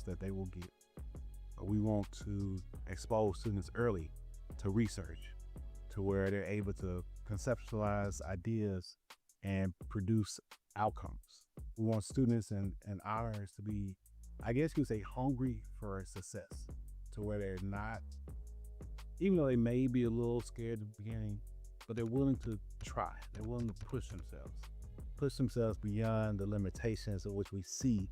that they will get. We want to expose students early to research, to where they're able to conceptualize ideas and produce outcomes. We want students and honors to be, I guess you would say, hungry for success, to where they're not, even though they may be a little scared at the beginning, but they're willing to try. They're willing to push themselves beyond the limitations of which we see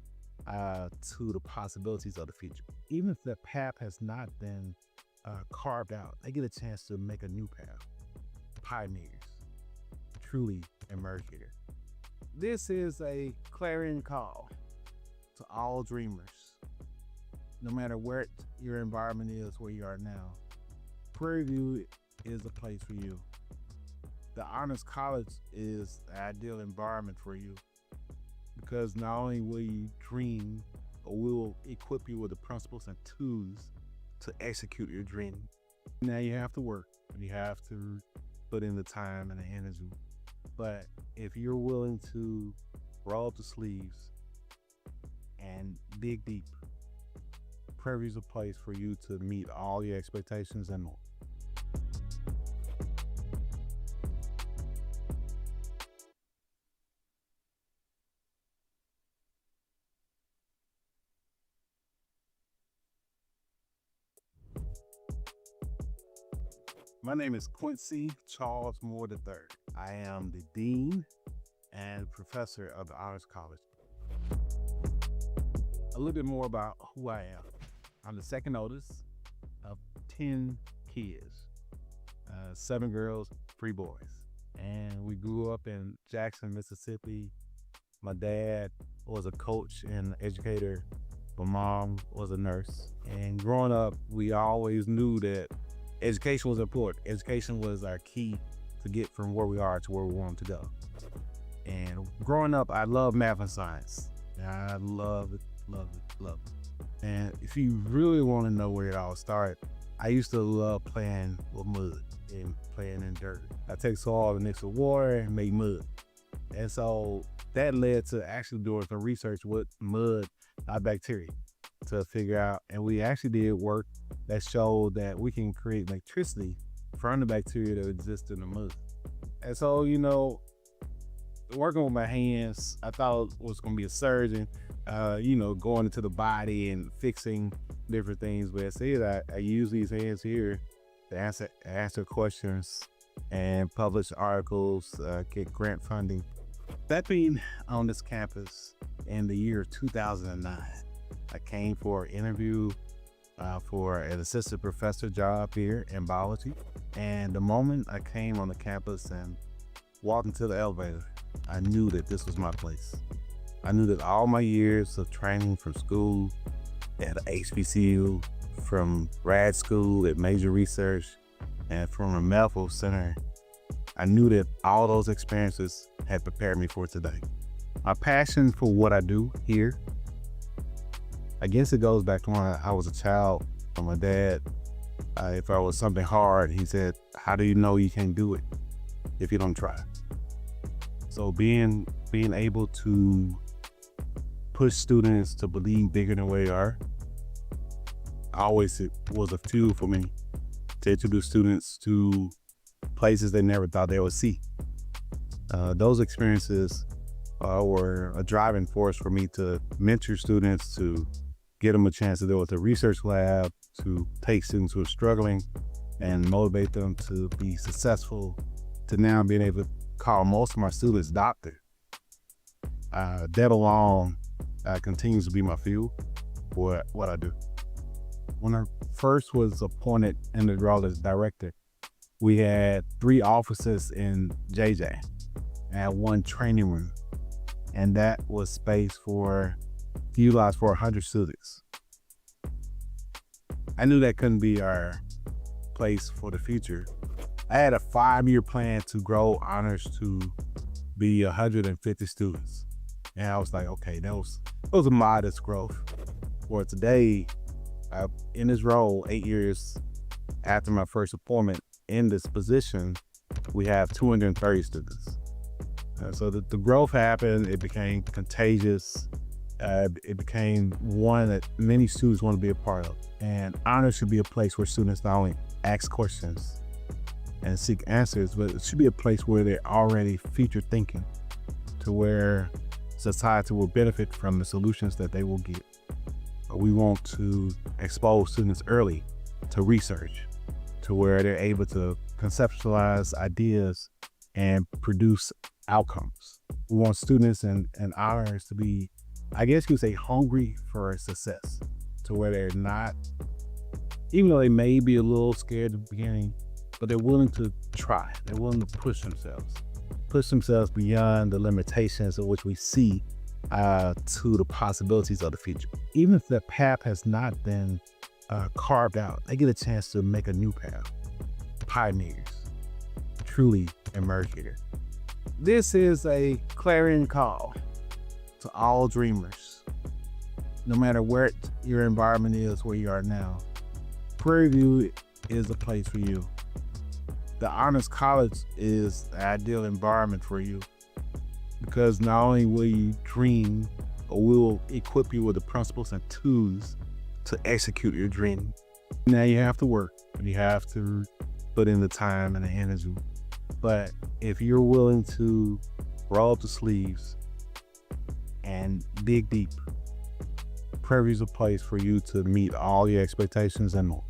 to the possibilities of the future. Even if the path has not been carved out, they get a chance to make a new path. Pioneers truly emerge here. This is a clarion call to all dreamers. No matter where your environment is, where you are now, Prairie View is a place for you. The Honors College is the ideal environment for you, because not only will you dream, but we will equip you with the principles and tools to execute your dream. Now you have to work, and you have to put in the time and the energy. But if you're willing to roll up the sleeves and dig deep, Prairie View is a place for you to meet all your expectations and more. My name is Quincy Charles Moore III. I am the Dean and Professor of the Honors College. A little bit more about who I am. I'm the second oldest of 10 kids, 7 girls, 3 boys. And we grew up in Jackson, Mississippi. My dad was a coach and educator. My mom was a nurse. And growing up, we always knew that education was important. Education was our key to get from where we are to where we wanted to go. And growing up, I loved math and science. I love it. And if you really want to know where it all started, I used to love playing with mud and playing in dirt. I take soil and mix with water and make mud. And so that led to actually doing some research with mud, not bacteria, to figure out, and we actually did work that showed that we can create electricity from the bacteria that exists in the mud. And so, working with my hands, I thought I was going to be a surgeon, going into the body and fixing different things. But instead, I use these hands here to answer questions and publish articles, get grant funding. That being on this campus in the year 2009, I came for an interview for an assistant professor job here in biology. And the moment I came on the campus and walked into the elevator, I knew that this was my place. I knew that all my years of training from school at HBCU, from grad school at Major Research, and from a medical center, I knew that all those experiences had prepared me for today. My passion for what I do here, I guess it goes back to when I was a child. From my dad, if I was something hard, he said, "How do you know you can't do it if you don't try?" So being able to push students to believe bigger than where they are, always it was a fuel for me to introduce students to places they never thought they would see. Those experiences were a driving force for me to mentor students, to get them a chance to go with the research lab, to take students who are struggling and motivate them to be successful, to now being able to call most of my students doctor. That alone continues to be my fuel for what I do. When I first was appointed in the role as director, we had 3 offices in JJ and 1 training room. And that was space utilized for 100 students. I knew that couldn't be our place for the future. I had a 5-year plan to grow honors to be 150 students. And I was like, okay, that was a modest growth. For today, in this role, 8 years after my first appointment in this position, we have 230 students. So the growth happened, it became contagious. it became one that many students want to be a part of. And honors should be a place where students not only ask questions and seek answers, but it should be a place where they're already future thinking, to where society will benefit from the solutions that they will get. We want to expose students early to research, to where they're able to conceptualize ideas and produce outcomes. We want students and honors to be, I guess you would say, hungry for success, to where they're not, even though they may be a little scared at the beginning, but they're willing to try. They're willing to push themselves beyond the limitations of which we see to the possibilities of the future. Even if the path has not been carved out, they get a chance to make a new path. Pioneers truly emerge here. This is a clarion call to all dreamers. No matter where your environment is, where you are now, Prairie View is a place for you. The Honors College is the ideal environment for you, because not only will you dream, but we'll equip you with the principles and tools to execute your dream. Now you have to work, and you have to put in the time and the energy. But if you're willing to roll up the sleeves and dig deep, Prairie View is a place for you to meet all your expectations and more.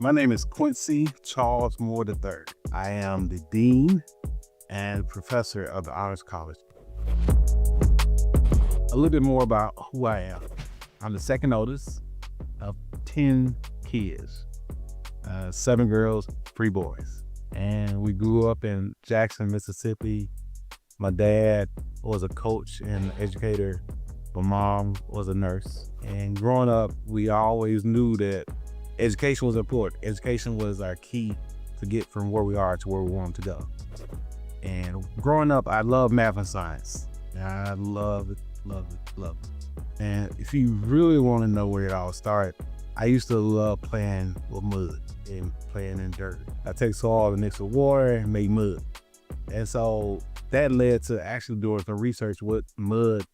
My name is Quincy Charles Moore III. I am the Dean and Professor of the Honors College. A little bit more about who I am. I'm the second oldest of 10 kids, 7 girls, 3 boys. And we grew up in Jackson, Mississippi. My dad was a coach and educator. My mom was a nurse. And growing up, we always knew that education was important. Education was our key to get from where we are to where we want to go. And growing up, I love math and science. I love it. And if you really want to know where it all started, I used to love playing with mud and playing in dirt. I take soil and mix with water and make mud. And so that led to actually doing some research with mud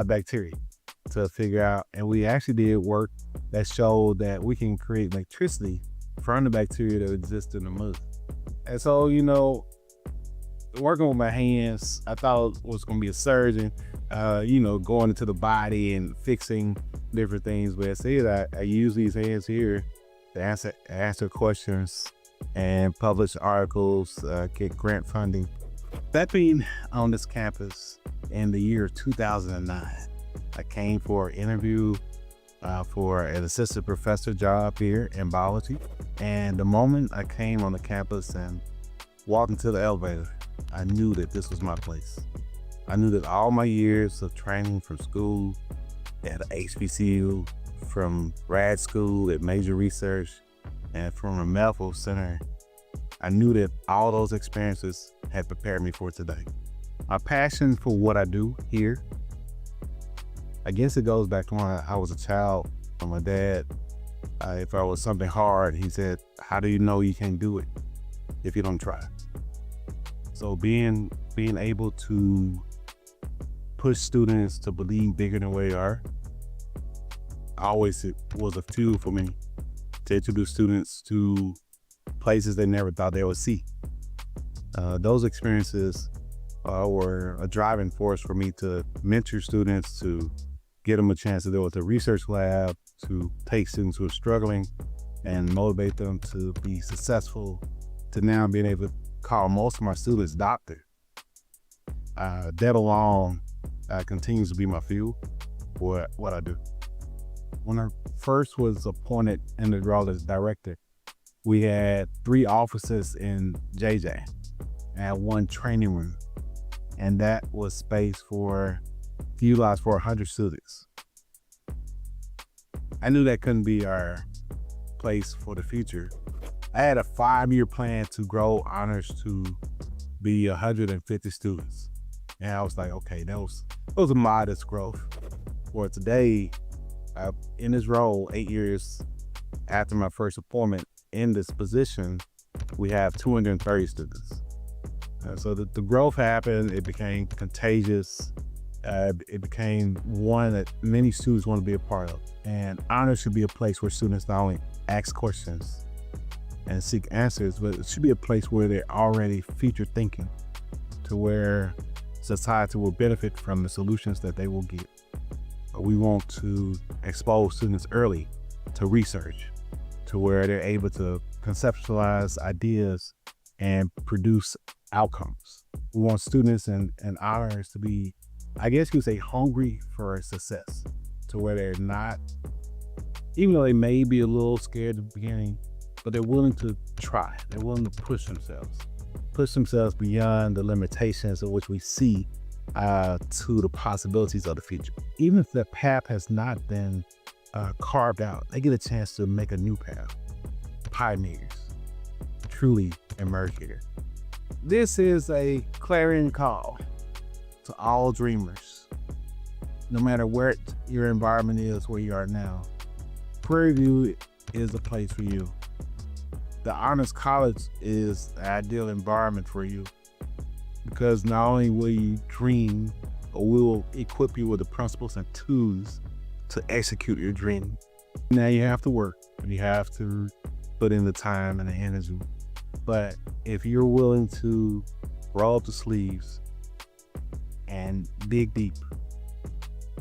bacteria to figure out, and we actually did work that showed that we can create electricity from the bacteria that exists in the mud. And so, working with my hands, I thought was going to be a surgeon, going into the body and fixing different things. But instead, I use these hands here to answer questions and publish articles, get grant funding. That being on this campus in the year 2009, I came for an interview for an assistant professor job here in biology. And the moment I came on the campus and walked into the elevator, I knew that this was my place. I knew that all my years of training from school at HBCU, from grad school at Major Research, and from a medical center, I knew that all those experiences had prepared me for today. My passion for what I do here, I guess it goes back to when I was a child. My dad, if I was something hard, he said, "How do you know you can't do it if you don't try?" So being able to push students to believe bigger than where they are, always it was a fuel for me to introduce students to places they never thought they would see. Those experiences were a driving force for me to mentor students, to get them a chance to go with the research lab, to take students who are struggling and motivate them to be successful, to now being able to call most of my students doctor. That alone continues to be my fuel for what I do. When I first was appointed in the role as director, we had 3 offices in JJ and 1 training room, and that was space utilized for 100 students. I knew that couldn't be our place for the future, I had a 5-year plan to grow honors to be 150 students. And I was like, okay, that was a modest growth. For today, in this role, 8 years after my first appointment in this position, we have 230 students. So the growth happened, it became contagious. It became one that many students want to be a part of. And honors should be a place where students not only ask questions and seek answers, but it should be a place where they're already future thinking, to where society will benefit from the solutions that they will get. We want to expose students early to research, to where they're able to conceptualize ideas and produce outcomes. We want students and honors to be, I guess you could say, hungry for success, to where they're not, even though they may be a little scared at the beginning, but they're willing to try. They're willing to push themselves beyond the limitations of which we see to the possibilities of the future. Even if the path has not been carved out, they get a chance to make a new path. Pioneers truly emerge here. This is a clarion call to all dreamers. No matter where your environment is, where you are now, Prairie View is a place for you. The Honors College is the ideal environment for you, because not only will you dream, but we will equip you with the principles and tools to execute your dream. Now you have to work, and you have to put in the time and the energy. But if you're willing to roll up the sleeves and dig deep,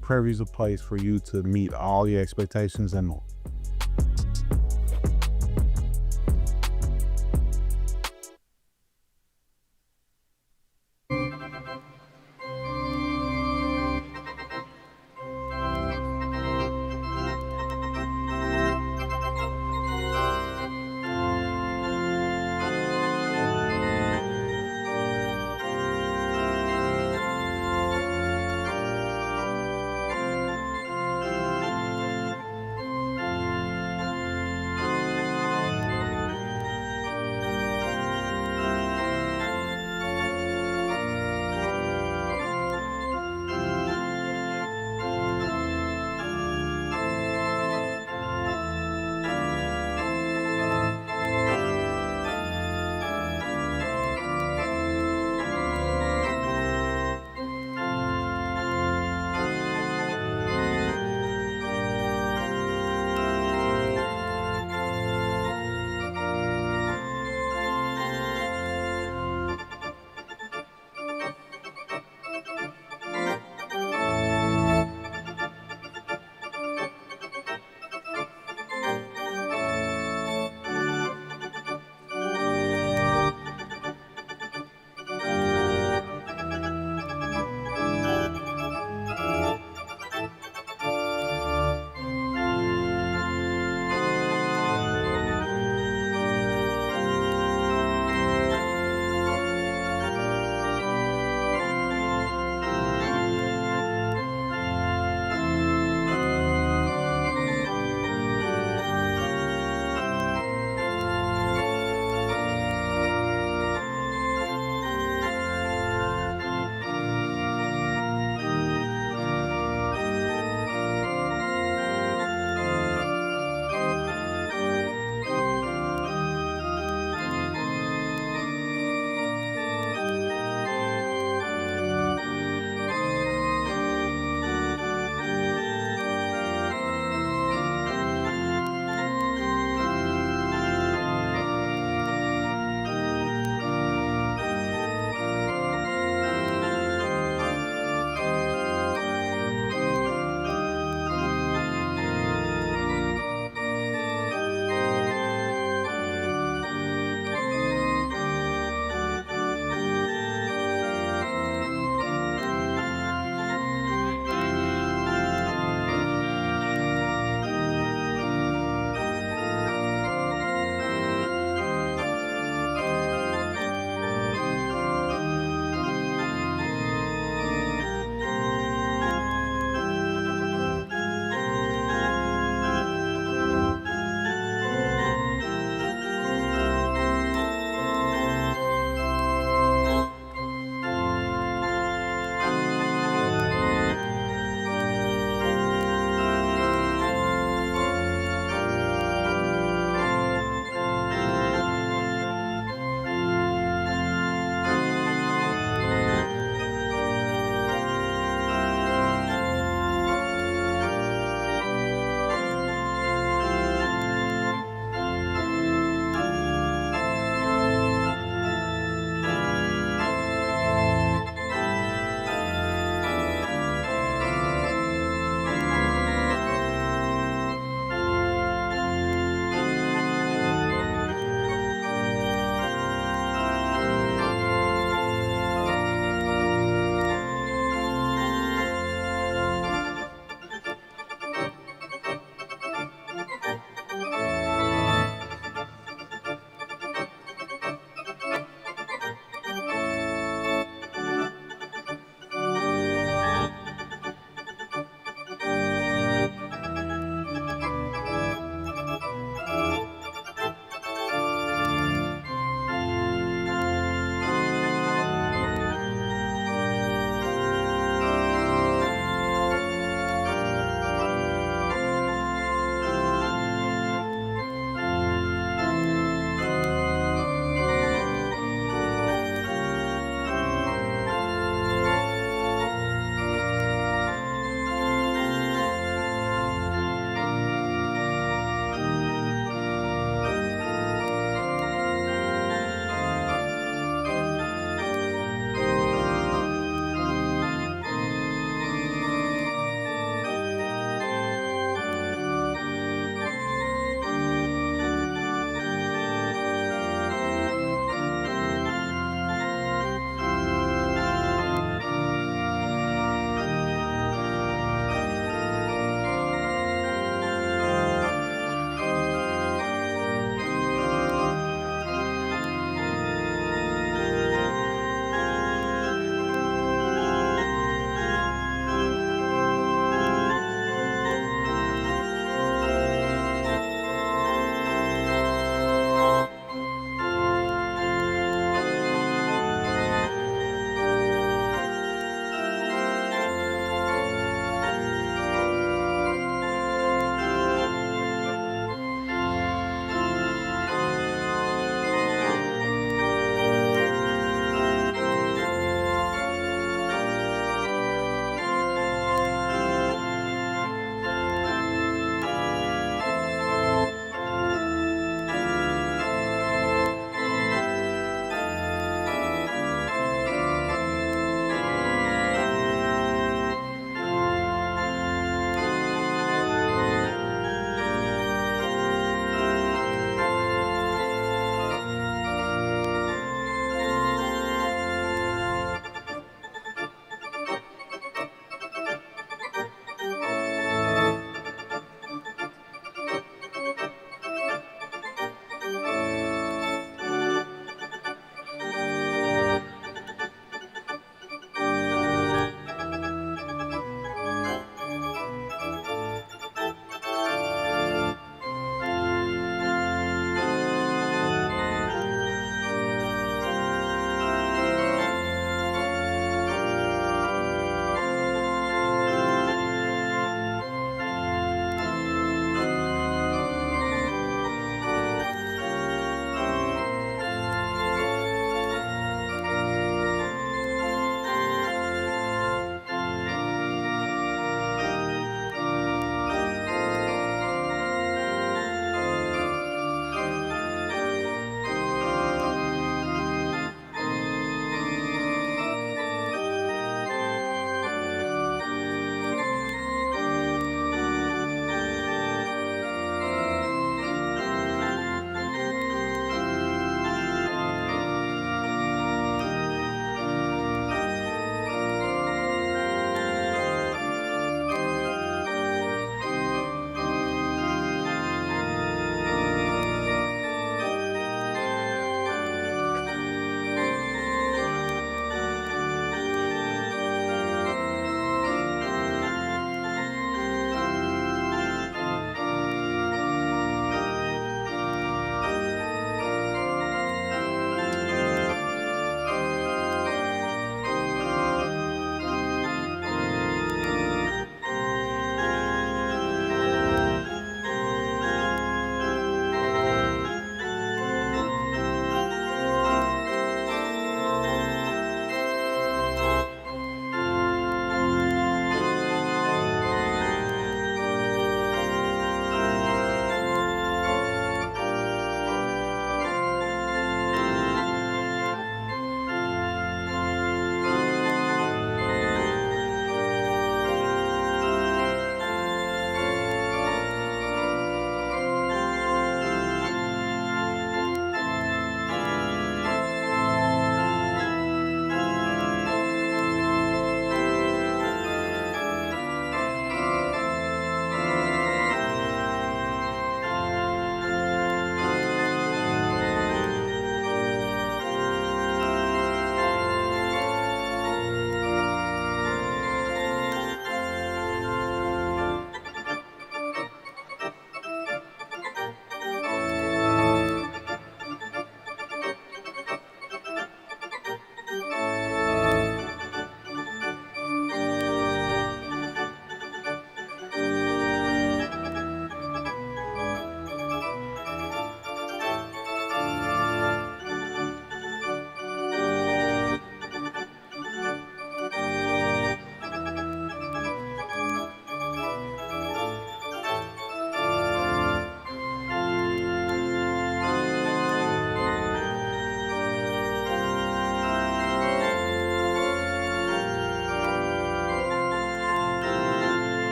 Prairie View is a place for you to meet all your expectations and more.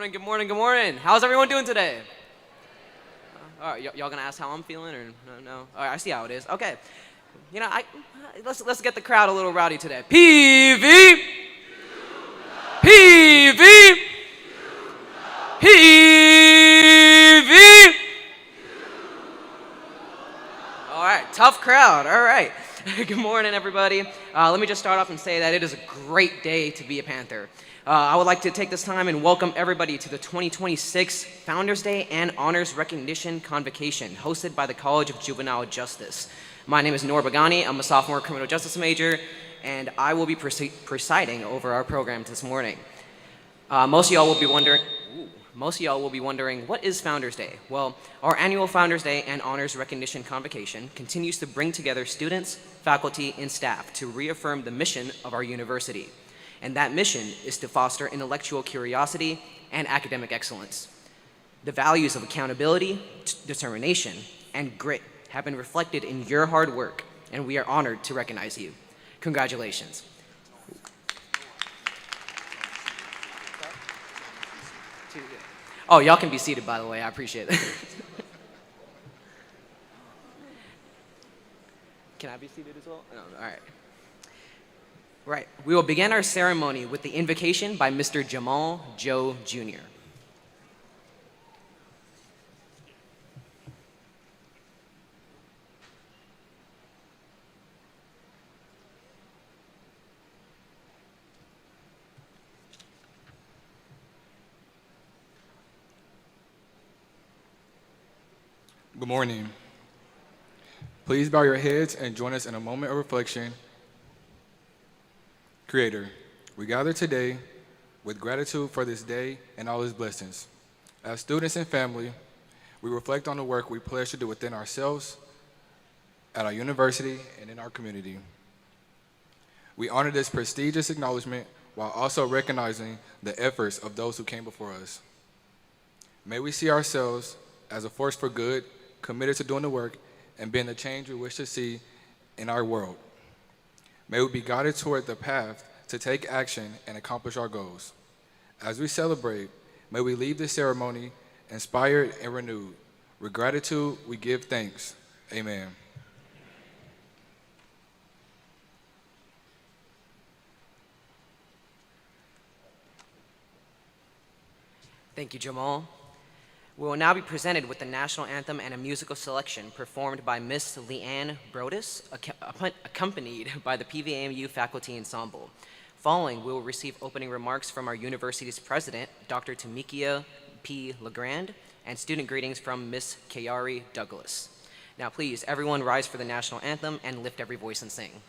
morning, good morning, good morning. How's everyone doing today? All right, y'all gonna ask how I'm feeling or no? All right, I see how it is. Okay, you know, let's get the crowd a little rowdy today. PV, PV, PV. All right, tough crowd. All right. Good morning, everybody. Let me just start off and say that it is a great day to be a Panther. I would like to take this time and welcome everybody to the 2026 Founders Day and Honors Recognition Convocation, hosted by the College of Juvenile Justice. My name is Noor Bagani. I'm a sophomore criminal justice major, and I will be presiding over our program this morning. Most of y'all will be wondering, what is Founders Day? Well, our annual Founders Day and Honors Recognition Convocation continues to bring together students, faculty, and staff to reaffirm the mission of our university. And that mission is to foster intellectual curiosity and academic excellence. The values of accountability, determination, and grit have been reflected in your hard work, and we are honored to recognize you. Congratulations. Oh, y'all can be seated, by the way. I appreciate it. Can I be seated as well? No, all right. Right. We will begin our ceremony with the invocation by Mr. Jamal Joe Jr. Good morning. Please bow your heads and join us in a moment of reflection. Creator, we gather today with gratitude for this day and all its blessings. As students and family, we reflect on the work we pledge to do within ourselves, at our university, and in our community. We honor this prestigious acknowledgement while also recognizing the efforts of those who came before us. May we see ourselves as a force for good, committed to doing the work and being the change we wish to see in our world. May we be guided toward the path to take action and accomplish our goals. As we celebrate, may we leave this ceremony inspired and renewed. With gratitude, we give thanks. Amen. Thank you, Jamal. We will now be presented with the national anthem and a musical selection performed by Miss Leanne Brodus, accompanied by the PVAMU faculty ensemble. Following, we will receive opening remarks from our university's president, Dr. Tamikia P. Legrand, and student greetings from Miss Kayari Douglas. Now please, everyone rise for the national anthem and lift every voice and sing.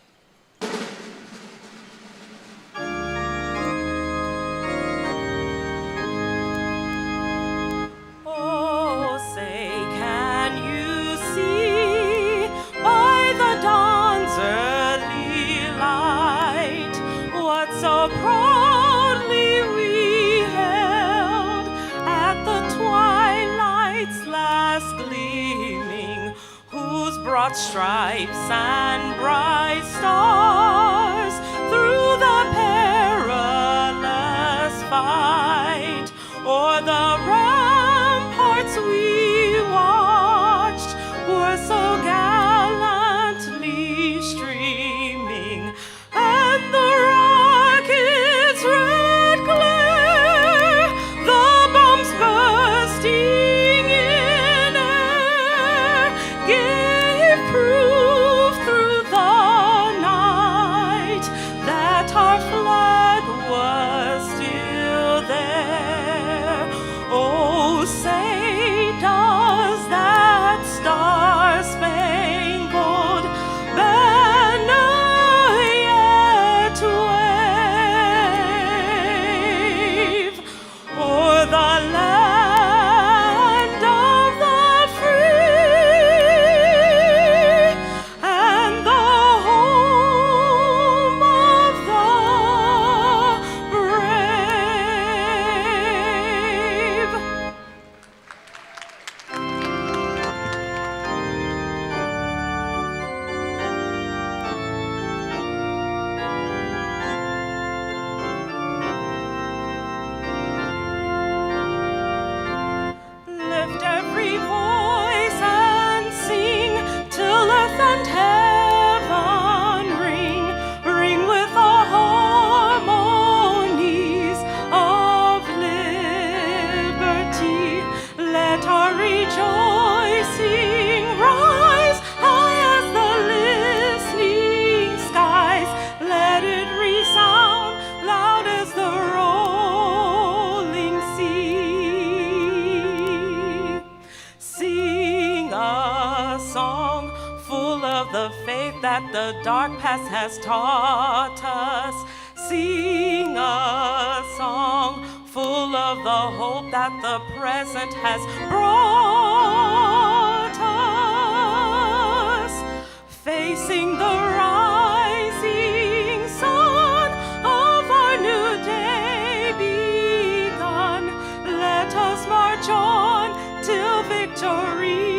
Stripes and bright stars through the perilous fight, o'er the ramparts we watched were so gallantly streaming, and the rockets' red glare, the bombs bursting in air, gave proof through the night that our flag was still there. Oh, of the faith that the dark past has taught us. Sing a song full of the hope that the present has brought us. Facing the rising sun of our new day begun, let us march on till victory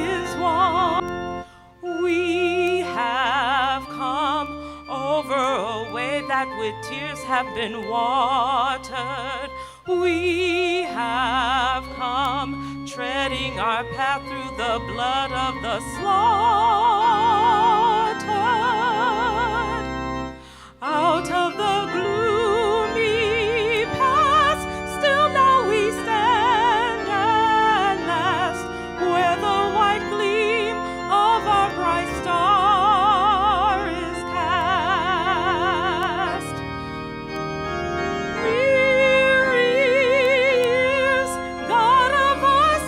is won. We have come over a way that with tears have been watered. We have come treading our path through the blood of the slaughtered. Out of the gloomy past, still now we stand at last, where the white gleam of our bright star is cast. Weary years, God of our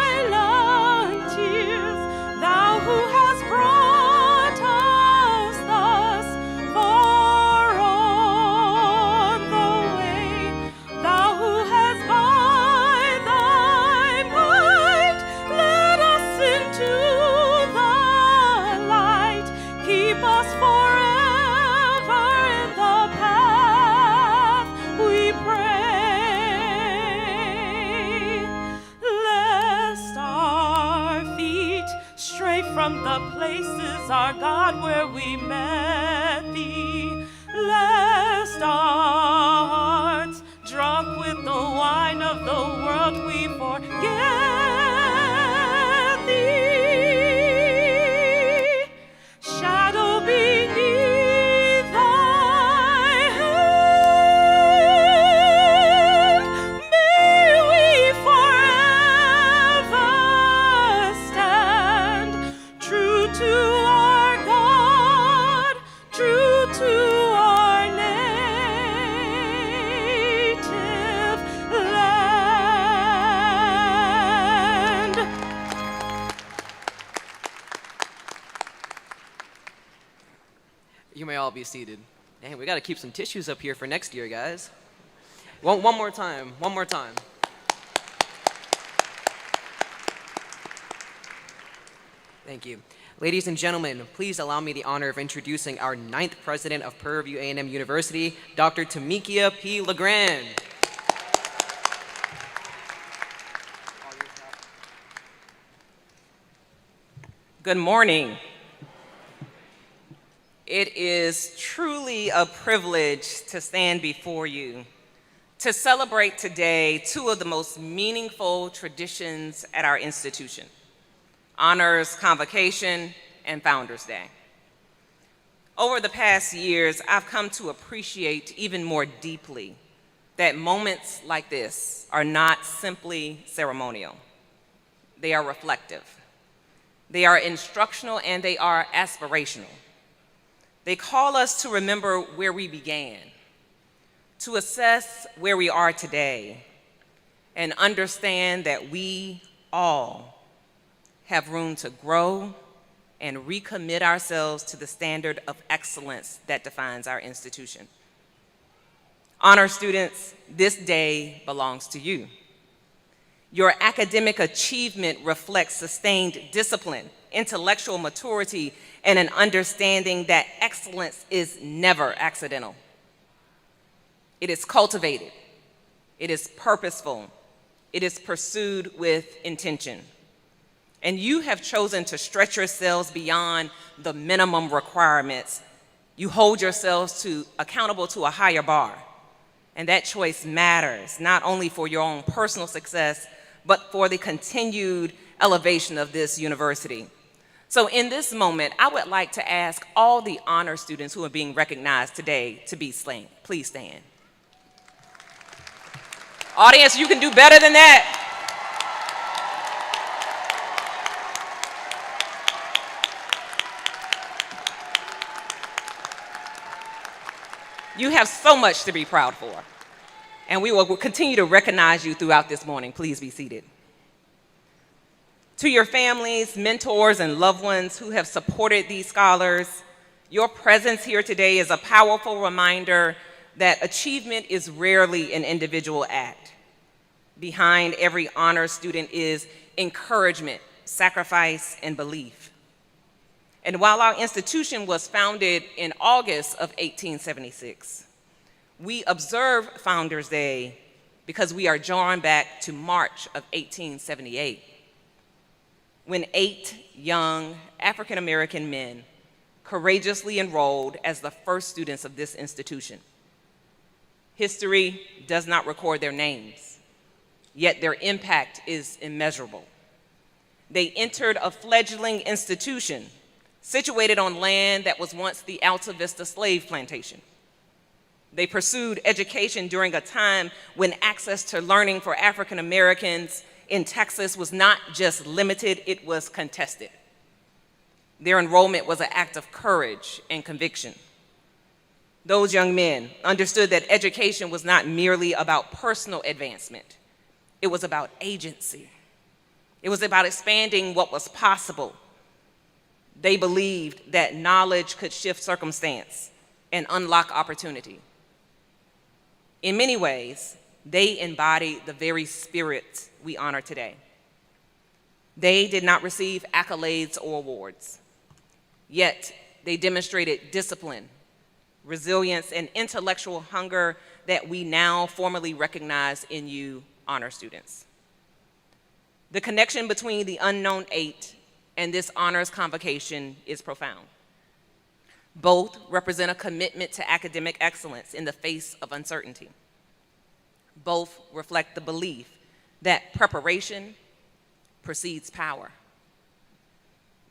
silent tears, thou who hast brought us thus far on the way, thou who hast by thy might led us into the light, keep us forever in the path we pray, lest our feet stray from the places, our God, where we met thee, lest our hearts, drunk with the wine of the world, we forget thee. Shadow beneath thy hand, may we forever stand, true to our God, true to our native land. You may all be seated. Dang, we got to keep some tissues up here for next year, guys. One more time. One more time. Thank you. Ladies and gentlemen, please allow me the honor of introducing our 9th president of Prairie View A&M University, Dr. Tamikia P. LeGrand. Good morning. It is truly a privilege to stand before you to celebrate today two of the most meaningful traditions at our institution: honors Convocation and Founders Day. Over the past years, I've come to appreciate even more deeply that moments like this are not simply ceremonial. They are reflective. They are instructional, and they are aspirational. They call us to remember where we began, to assess where we are today, and understand that we all have room to grow and recommit ourselves to the standard of excellence that defines our institution. Honor students, this day belongs to you. Your academic achievement reflects sustained discipline, intellectual maturity, and an understanding that excellence is never accidental. It is cultivated, it is purposeful, it is pursued with intention. And you have chosen to stretch yourselves beyond the minimum requirements. You hold yourselves accountable to a higher bar. And that choice matters, not only for your own personal success, but for the continued elevation of this university. So in this moment, I would like to ask all the honor students who are being recognized today to be slain. Please stand. Audience, you can do better than that. You have so much to be proud for, and we will continue to recognize you throughout this morning. Please be seated. To your families, mentors, and loved ones who have supported these scholars, your presence here today is a powerful reminder that achievement is rarely an individual act. Behind every honors student is encouragement, sacrifice, and belief. And while our institution was founded in August of 1876, we observe Founders Day because we are drawn back to March of 1878, when 8 young African-American men courageously enrolled as the first students of this institution. History does not record their names, yet their impact is immeasurable. They entered a fledgling institution situated on land that was once the Alta Vista slave plantation. They pursued education during a time when access to learning for African Americans in Texas was not just limited, it was contested. Their enrollment was an act of courage and conviction. Those young men understood that education was not merely about personal advancement. It was about agency. It was about expanding what was possible. They believed that knowledge could shift circumstance and unlock opportunity. In many ways, they embodied the very spirit we honor today. They did not receive accolades or awards, yet they demonstrated discipline, resilience, and intellectual hunger that we now formally recognize in you, honor students. The connection between the Unknown 8 and this honors convocation is profound. Both represent a commitment to academic excellence in the face of uncertainty. Both reflect the belief that preparation precedes power.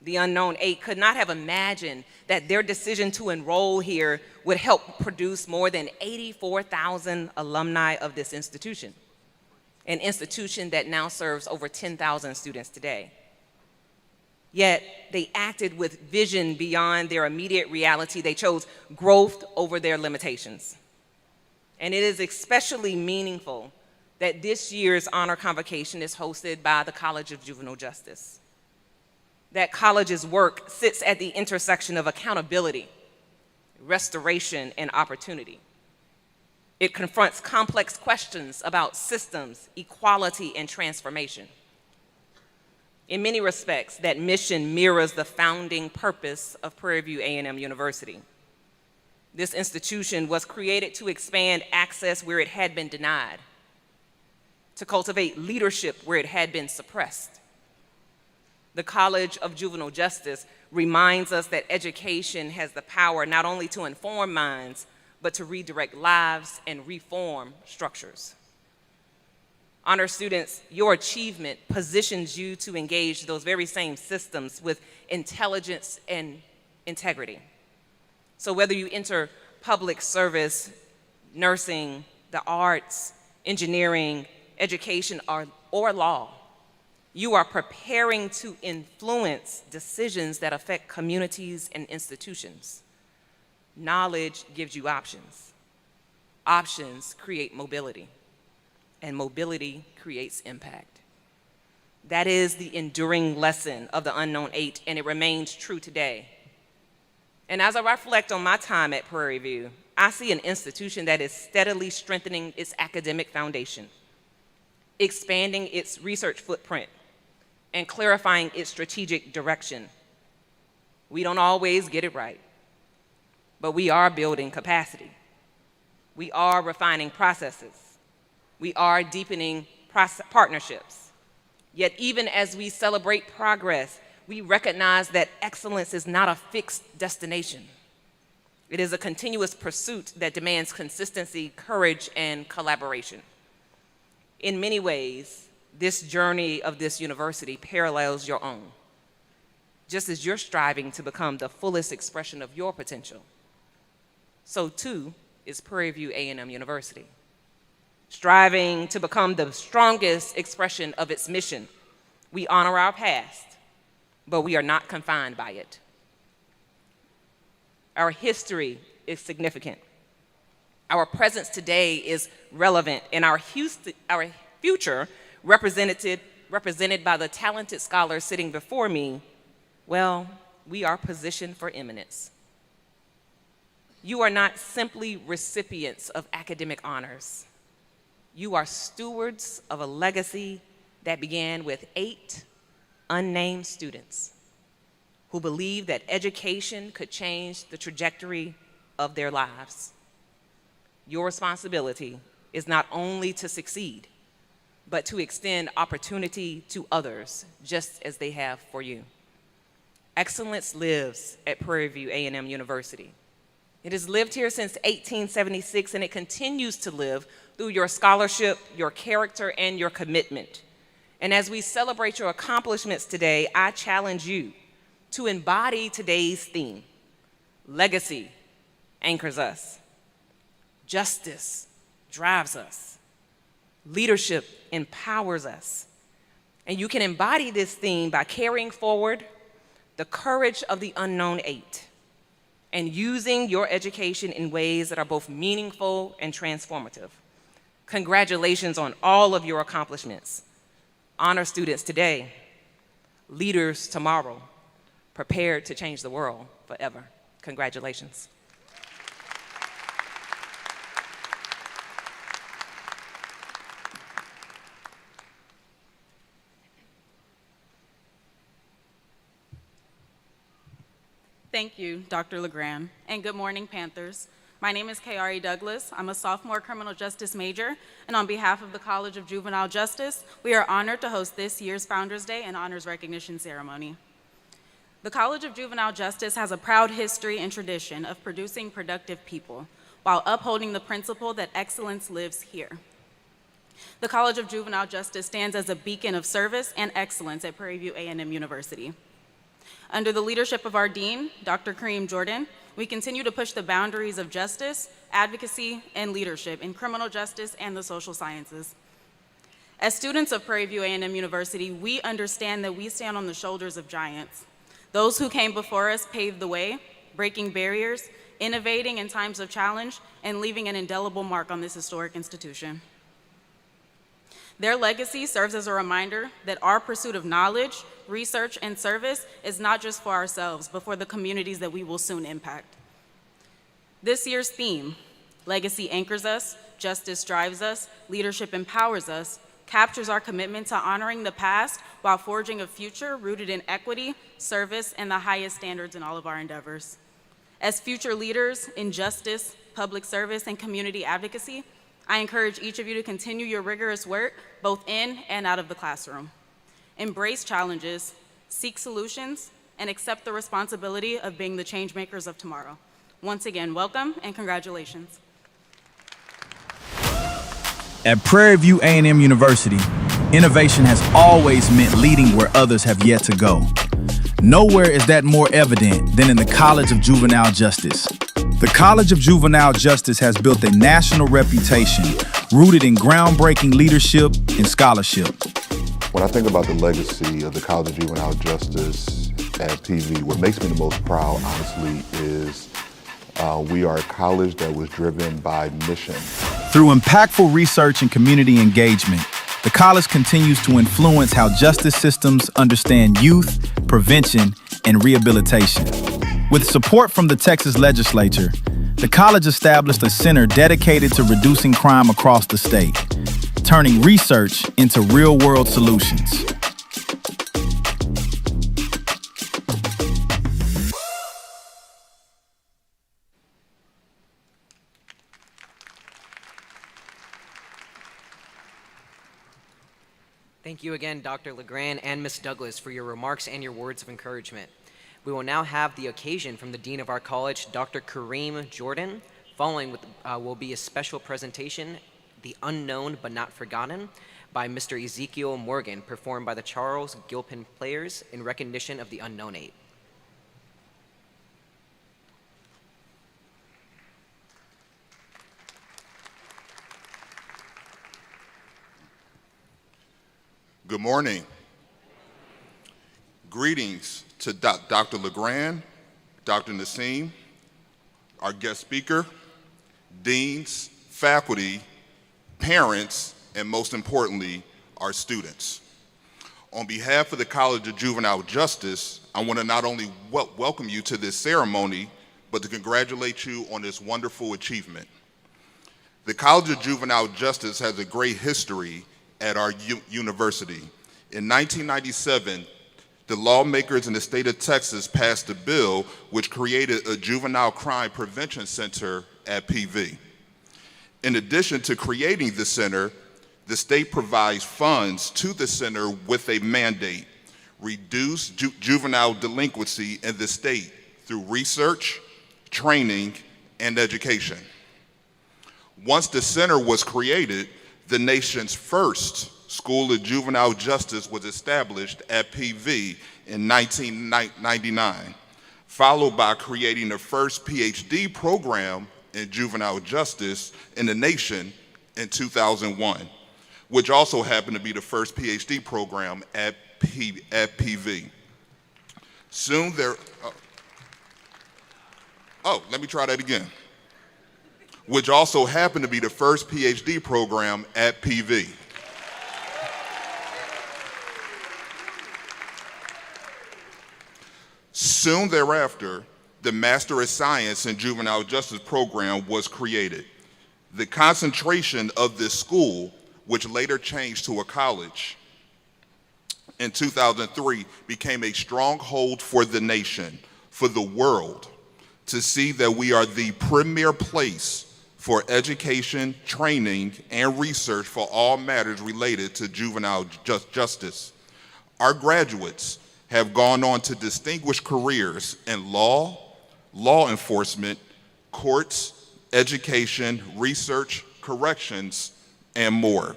The Unknown 8 could not have imagined that their decision to enroll here would help produce more than 84,000 alumni of this institution, an institution that now serves over 10,000 students today. Yet they acted with vision beyond their immediate reality. They chose growth over their limitations. And it is especially meaningful that this year's honor convocation is hosted by the College of Juvenile Justice. That college's work sits at the intersection of accountability, restoration, and opportunity. It confronts complex questions about systems, equality, and transformation. In many respects, that mission mirrors the founding purpose of Prairie View A&M University. This institution was created to expand access where it had been denied, to cultivate leadership where it had been suppressed. The College of Juvenile Justice reminds us that education has the power not only to inform minds, but to redirect lives and reform structures. Honor students, your achievement positions you to engage those very same systems with intelligence and integrity. So whether you enter public service, nursing, the arts, engineering, education, or law, you are preparing to influence decisions that affect communities and institutions. Knowledge gives you options. Options create mobility, and mobility creates impact. That is the enduring lesson of the Unknown 8, and it remains true today. And as I reflect on my time at Prairie View, I see an institution that is steadily strengthening its academic foundation, expanding its research footprint, and clarifying its strategic direction. We don't always get it right, but we are building capacity. We are refining processes. We are deepening partnerships. Yet even as we celebrate progress, we recognize that excellence is not a fixed destination. It is a continuous pursuit that demands consistency, courage, and collaboration. In many ways, this journey of this university parallels your own. Just as you're striving to become the fullest expression of your potential, so too is Prairie View A&M University. Striving to become the strongest expression of its mission, we honor our past, but we are not confined by it. Our history is significant. Our presence today is relevant, and our future represented represented by the talented scholars sitting before me, well, we are positioned for eminence. You are not simply recipients of academic honors. You are stewards of a legacy that began with 8 unnamed students who believed that education could change the trajectory of their lives. Your responsibility is not only to succeed, but to extend opportunity to others, just as they have for you. Excellence lives at Prairie View A&M University. It has lived here since 1876, and it continues to live through your scholarship, your character, and your commitment. And as we celebrate your accomplishments today, I challenge you to embody today's theme. Legacy anchors us. Justice drives us. Leadership empowers us. And you can embody this theme by carrying forward the courage of the unknown 8 and using your education in ways that are both meaningful and transformative. Congratulations on all of your accomplishments. Honor students today, leaders tomorrow, prepared to change the world forever. Congratulations. Thank you, Dr. LeGrand, and good morning, Panthers. My name is Kayari Douglas. I'm a sophomore criminal justice major, and on behalf of the College of Juvenile Justice, we are honored to host this year's Founders Day and Honors Recognition Ceremony. The College of Juvenile Justice has a proud history and tradition of producing productive people while upholding the principle that excellence lives here. The College of Juvenile Justice stands as a beacon of service and excellence at Prairie View A&M University. Under the leadership of our dean, Dr. Kareem Jordan, we continue to push the boundaries of justice, advocacy, and leadership in criminal justice and the social sciences. As students of Prairie View A&M University, we understand that we stand on the shoulders of giants. Those who came before us paved the way, breaking barriers, innovating in times of challenge, and leaving an indelible mark on this historic institution. Their legacy serves as a reminder that our pursuit of knowledge, research, and service is not just for ourselves, but for the communities that we will soon impact. This year's theme, Legacy Anchors Us, Justice Drives Us, Leadership Empowers Us, captures our commitment to honoring the past while forging a future rooted in equity, service, and the highest standards in all of our endeavors. As future leaders in justice, public service, and community advocacy, I encourage each of you to continue your rigorous work, both in and out of the classroom. Embrace challenges, seek solutions, and accept the responsibility of being the change makers of tomorrow. Once again, welcome and congratulations. At Prairie View A&M University, innovation has always meant leading where others have yet to go. Nowhere is that more evident than in the College of Juvenile Justice. The College of Juvenile Justice has built a national reputation rooted in groundbreaking leadership and scholarship. When I think about the legacy of the College of Juvenile Justice at PV, what makes me the most proud, honestly, is we are a college that was driven by mission. Through impactful research and community engagement, the college continues to influence how justice systems understand youth, prevention, and rehabilitation. With support from the Texas legislature, the college established a center dedicated to reducing crime across the state, turning research into real-world solutions. Thank you again, Dr. LeGrand and Ms. Douglas, for your remarks and your words of encouragement. We will now have the occasion from the Dean of our college, Dr. Kareem Jordan. Following will be a special presentation, The Unknown But Not Forgotten, by Mr. Ezekiel Morgan, performed by the Charles Gilpin Players in recognition of the Unknown 8. Good morning. Greetings to Dr. LeGrand, Dr. Nassim, our guest speaker, deans, faculty, parents, and most importantly, our students. On behalf of the College of Juvenile Justice, I want to not only welcome you to this ceremony, but to congratulate you on this wonderful achievement. The College of Juvenile Justice has a great history at our university. In 1997, the lawmakers in the state of Texas passed a bill which created a juvenile crime prevention center at PV. In addition to creating the center, the state provides funds to the center with a mandate: reduce juvenile delinquency in the state through research, training, and education. Once the center was created, the nation's first School of Juvenile Justice was established at PV in 1999, followed by creating the first PhD program in juvenile justice in the nation in 2001, which also happened to be the first PhD program at PV. Soon there, let me try that again. Which also happened to be the first PhD program at PV. Soon thereafter, the Master of Science in Juvenile Justice program was created. The concentration of this school, which later changed to a college in 2003, became a stronghold for the nation, for the world, to see that we are the premier place for education, training, and research for all matters related to juvenile justice. Our graduates have gone on to distinguished careers in law, law enforcement, courts, education, research, corrections, and more.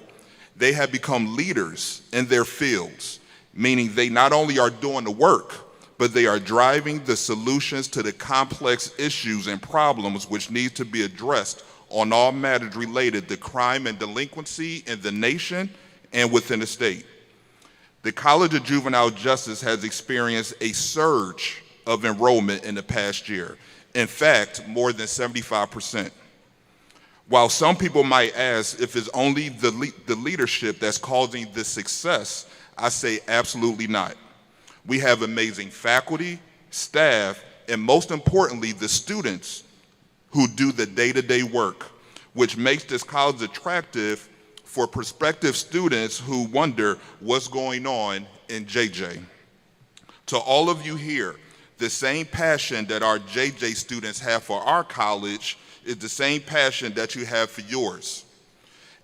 They have become leaders in their fields, meaning they not only are doing the work, but they are driving the solutions to the complex issues and problems which need to be addressed on all matters related to crime and delinquency in the nation and within the state. The College of Juvenile Justice has experienced a surge of enrollment in the past year. In fact, more than 75%. While some people might ask if it's only the leadership that's causing this success, I say absolutely not. We have amazing faculty, staff, and most importantly, the students who do the day-to-day work, which makes this college attractive for prospective students who wonder what's going on in JJ. To all of you here, the same passion that our JJ students have for our college is the same passion that you have for yours.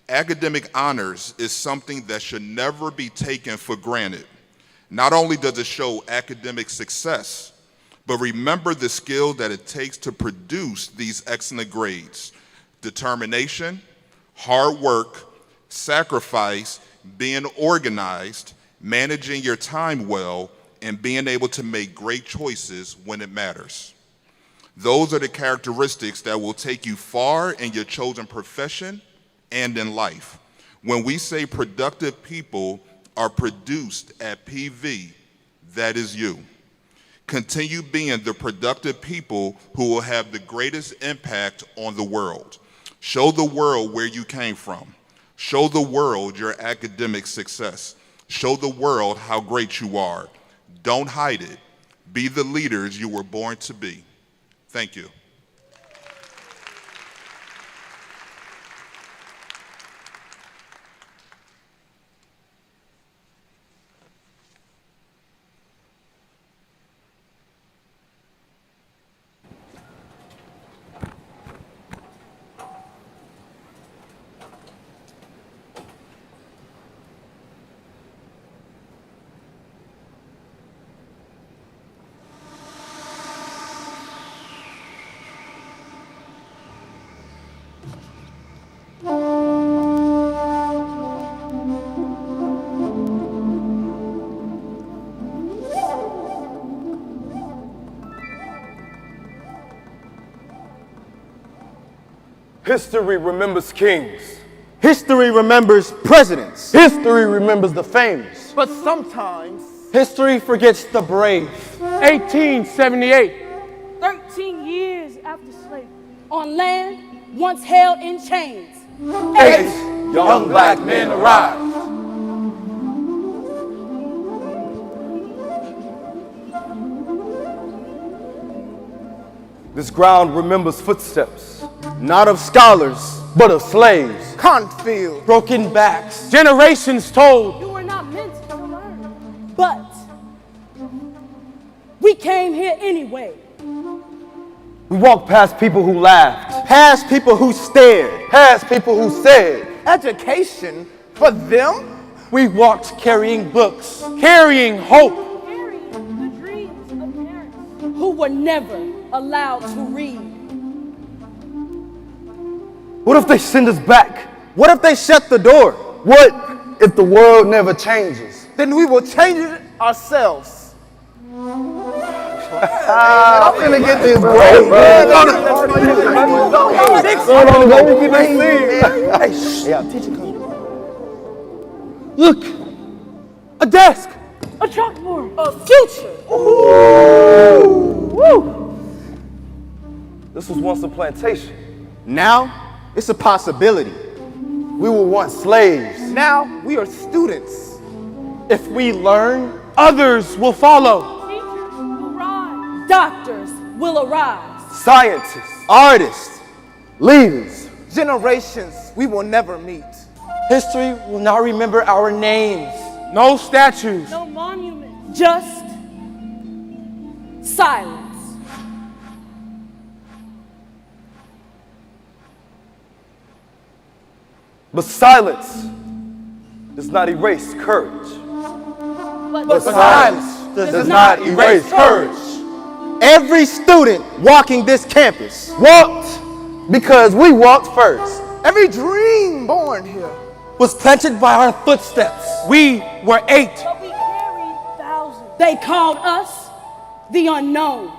Academic honors is something that should never be taken for granted. Not only does it show academic success, but remember the skill that it takes to produce these excellent grades: determination, hard work, sacrifice, being organized, managing your time well, and being able to make great choices when it matters. Those are the characteristics that will take you far in your chosen profession and in life. When we say productive people are produced at PV, that is you. Continue being the productive people who will have the greatest impact on the world. Show the world where you came from. Show the world your academic success. Show the world how great you are. Don't hide it. Be the leaders you were born to be. Thank you. History remembers kings. History remembers presidents. History remembers the famous. But sometimes history forgets the brave. 1878. 13 years after slavery, on land once held in chains, 8 young black men arrived. This ground remembers footsteps, not of scholars, but of slaves. cornfield, Broken backs. generations told. You were not meant to learn. But we came here anyway. We walked past people who laughed, Past people who stared. past people who said. Education for them? We walked carrying books. Carrying hope. Carrying the dreams of parents who were never allowed to read. What if they send us back? What if they shut the door? What if the world never changes? Then we will change it ourselves. I'm gonna get this break. Look, a desk. A chalkboard. A future. This was once a plantation. Now, it's a possibility. We were once slaves. Now, we are students. If we learn, others will follow. Teachers will rise. Doctors will arise. Scientists, Artists, leaders. generations we will never meet. History will not remember our names. No statues. No monument. Just silence. But silence does not erase courage. But Silence does not erase courage. Every student walking this campus, Walked because we walked first. every dream born here, Was planted by our footsteps. we were 8. But we carried thousands. They called us the unknown.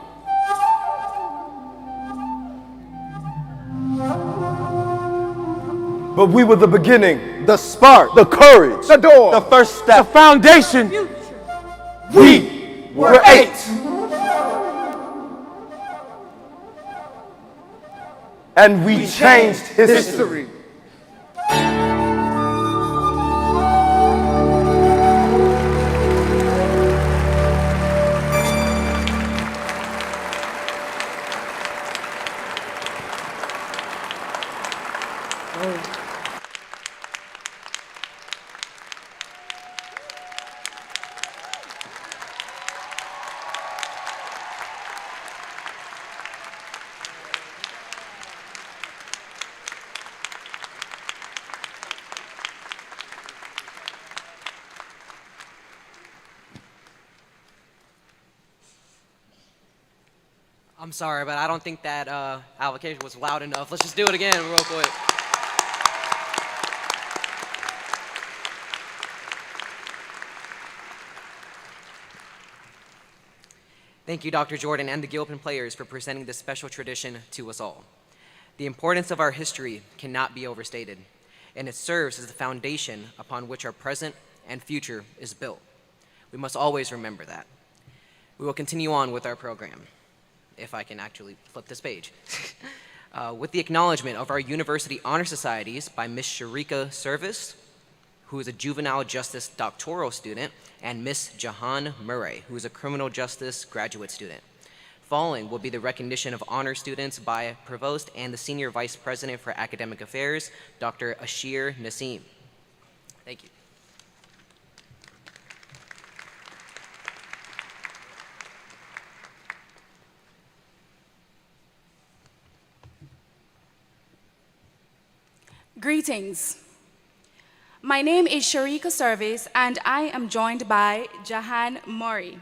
But we were the beginning, The spark, the courage, the door, the first the step. foundation. We were 8. And we changed history. I'm sorry, but I don't think that application was loud enough. Let's just do it again real quick. Thank you, Dr. Jordan and the Gilpin players for presenting this special tradition to us all. The importance of our history cannot be overstated, and it serves as the foundation upon which our present and future is built. We must always remember that. We will continue on with our program, if I can actually flip this page, with the acknowledgement of our University Honor Societies by Miss Sharika Service, who is a juvenile justice doctoral student, and Miss Jahan Murray, who is a criminal justice graduate student. Following will be the recognition of honor students by Provost and the Senior Vice President for Academic Affairs, Dr. Ashir Nassim. Thank you. Greetings. My name is Sharika Service, and I am joined by Jahan Murray.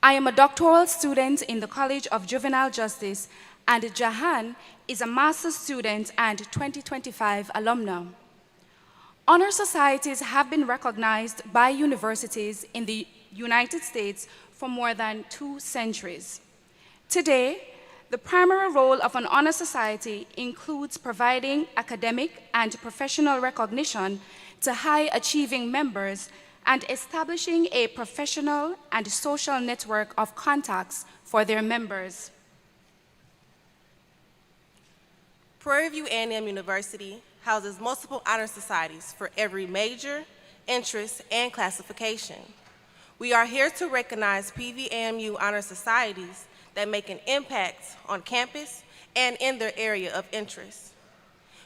I am a doctoral student in the College of Juvenile Justice, and Jahan is a master's student and 2025 alumna. Honor societies have been recognized by universities in the United States for more than 2 centuries. Today, the primary role of an honor society includes providing academic and professional recognition to high-achieving members and establishing a professional and social network of contacts for their members. Prairie View A&M University houses multiple honor societies for every major, interest, and classification. We are here to recognize PVAMU honor societies that make an impact on campus and in their area of interest.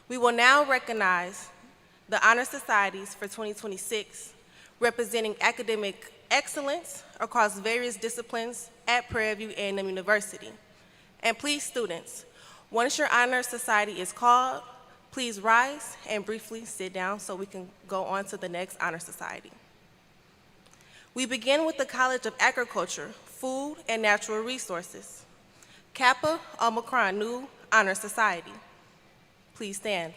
We will now recognize the Honor Societies for 2026, representing academic excellence across various disciplines at Prairie View A&M University. And please, students, once your Honor Society is called, please rise and briefly sit down so we can go on to the next Honor Society. We begin with the College of Agriculture, Food, and Natural Resources, Kappa Omicron Nu Honor Society. Please stand.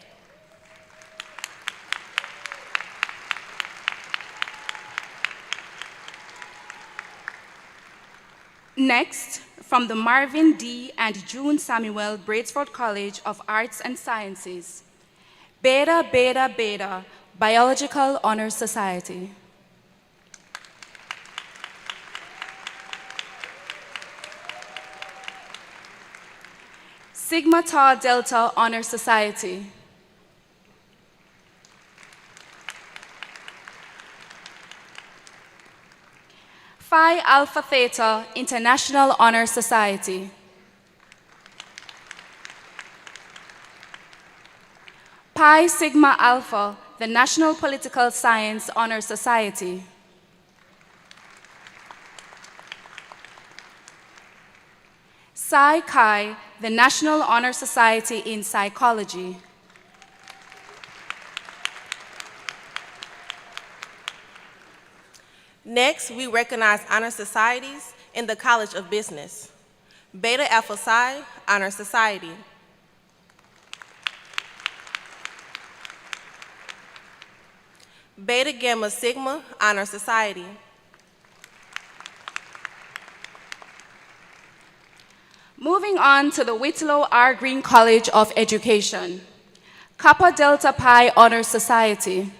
Next, from the Marvin D. and June Samuel Braidesford College of Arts and Sciences, Beta Beta Beta Biological Honor Society. Sigma Tau Delta Honor Society. Phi Alpha Theta International Honor Society. Pi Sigma Alpha, the National Political Science Honor Society. Psi Chi, the National Honor Society in Psychology. Next, we recognize honor societies in the College of Business. Beta Alpha Psi Honor Society. Beta Gamma Sigma Honor Society. Moving on to the Whitlow R. Green College of Education, Kappa Delta Pi Honor Society.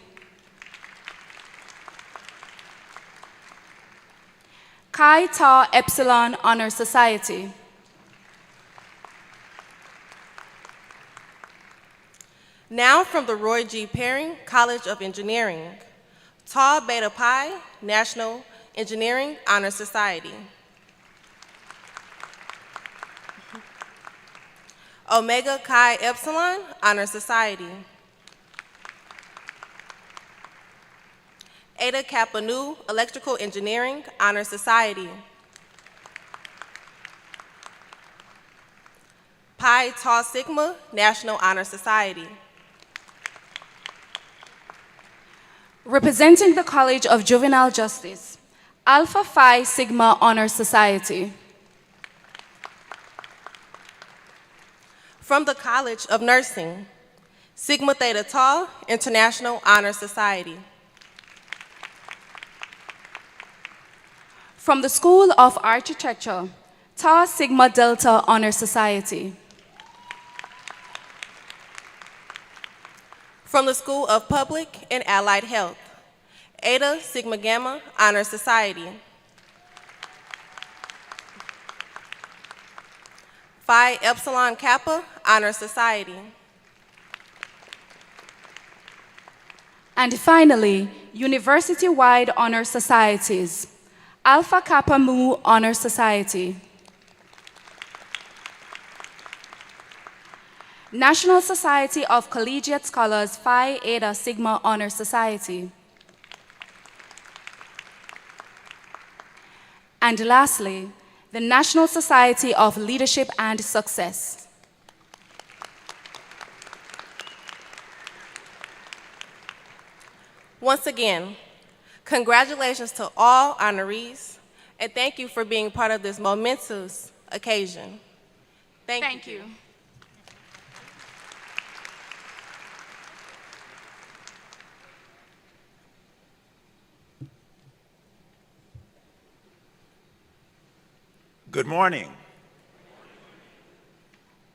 Chi Tau Epsilon Honor Society. Now from the Roy G. Perry College of Engineering, Tau Beta Pi National Engineering Honor Society. Omega Chi Epsilon Honor Society. Eta Kappa Nu Electrical Engineering Honor Society. Pi Tau Sigma National Honor Society. Representing the College of Juvenile Justice, Alpha Phi Sigma Honor Society. From the College of Nursing, Sigma Theta Tau International Honor Society. From the School of Architecture, Tau Sigma Delta Honor Society. From the School of Public and Allied Health, Eta Sigma Gamma Honor Society. Phi Epsilon Kappa Honor Society. And finally, university-wide honor societies, Alpha Kappa Mu Honor Society. National Society of Collegiate Scholars Phi Eta Sigma Honor Society. And lastly, the National Society of Leadership and Success. Once again, congratulations to all honorees, and thank you for being part of this momentous occasion. Thank you. Good morning.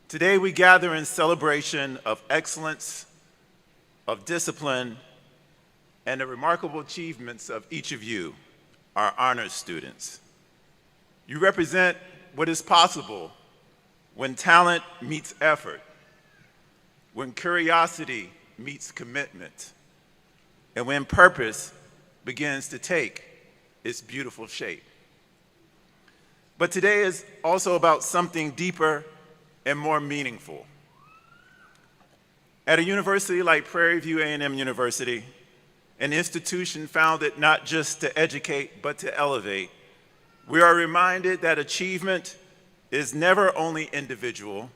Today we gather in celebration of excellence, of discipline, and the remarkable achievements of each of you, our honors students. You represent what is possible when talent meets effort, when curiosity meets commitment, and when purpose begins to take its beautiful shape. But today is also about something deeper and more meaningful. At a university like Prairie View A&M University, an institution founded not just to educate, but to elevate, we are reminded that achievement is never only individual,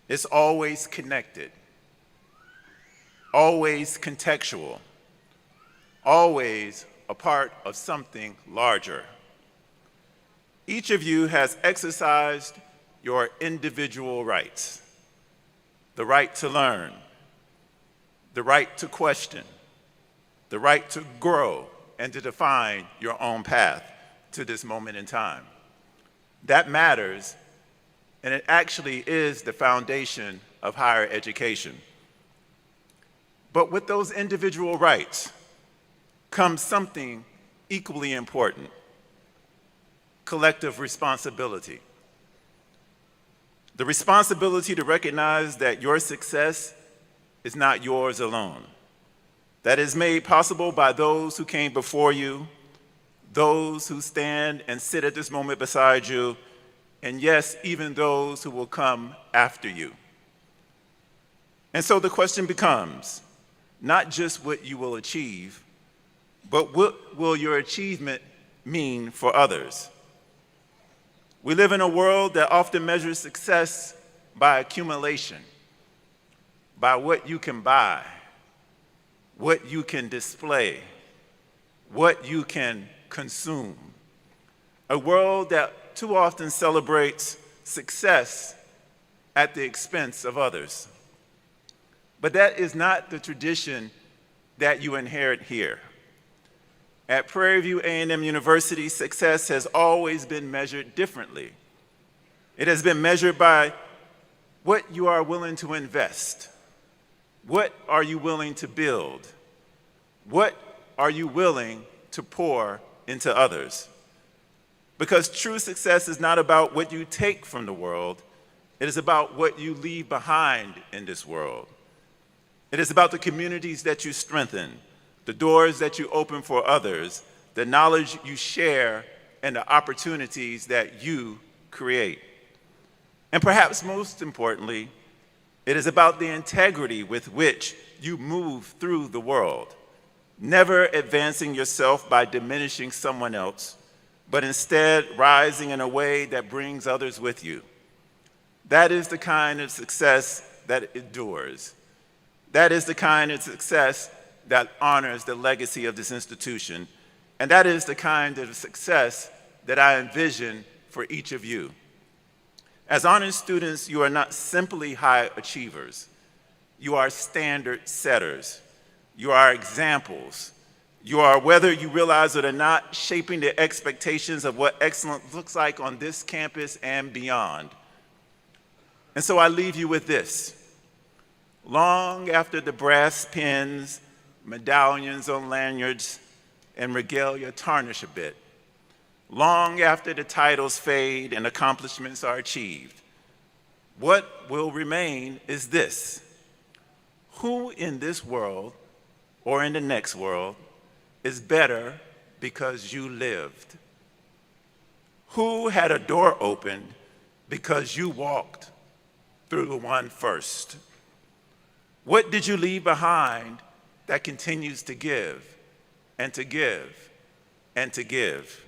it's always connected, always contextual, always a part of something larger. Each of you has exercised your individual rights: the right to learn, the right to question, the right to grow and to define your own path to this moment in time. That matters, and it actually is the foundation of higher education. But with those individual rights comes something equally important: collective responsibility. The responsibility to recognize that your success is not yours alone. That is made possible by those who came before you, those who stand and sit at this moment beside you, and yes, even those who will come after you. And so the question becomes, not just what you will achieve, but what will your achievement mean for others? We live in a world that often measures success by accumulation, by what you can buy, what you can display, what you can consume. A world that too often celebrates success at the expense of others. But that is not the tradition that you inherit here. At Prairie View A&M University, success has always been measured differently. It has been measured by what you are willing to invest. What are you willing to build? What are you willing to pour into others? Because true success is not about what you take from the world, it is about what you leave behind in this world. It is about the communities that you strengthen, the doors that you open for others, the knowledge you share, and the opportunities that you create. And perhaps most importantly, it is about the integrity with which you move through the world, never advancing yourself by diminishing someone else, but instead rising in a way that brings others with you. That is the kind of success that endures. That is the kind of success that honors the legacy of this institution. And that is the kind of success that I envision for each of you. As honors students, you are not simply high achievers. You are standard setters. You are examples. You are, whether you realize it or not, shaping the expectations of what excellence looks like on this campus and beyond. And so I leave you with this. Long after the brass pins, medallions on lanyards, and regalia tarnish a bit, long after the titles fade and accomplishments are achieved, what will remain is this: who in this world or in the next world is better because you lived? Who had a door opened because you walked through the one first? What did you leave behind that continues to give and to give and to give?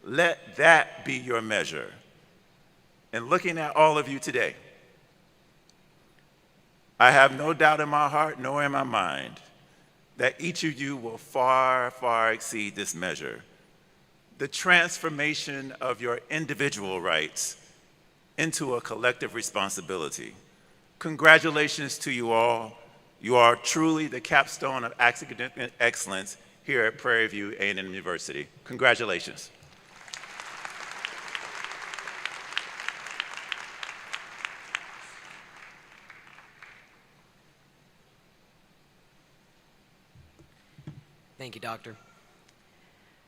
Let that be your measure. And looking at all of you today, I have no doubt in my heart nor in my mind that each of you will far, far exceed this measure. The transformation of your individual rights into a collective responsibility. Congratulations to you all. You are truly the capstone of academic excellence here at Prairie View A&M University. Congratulations. Thank you, Doctor.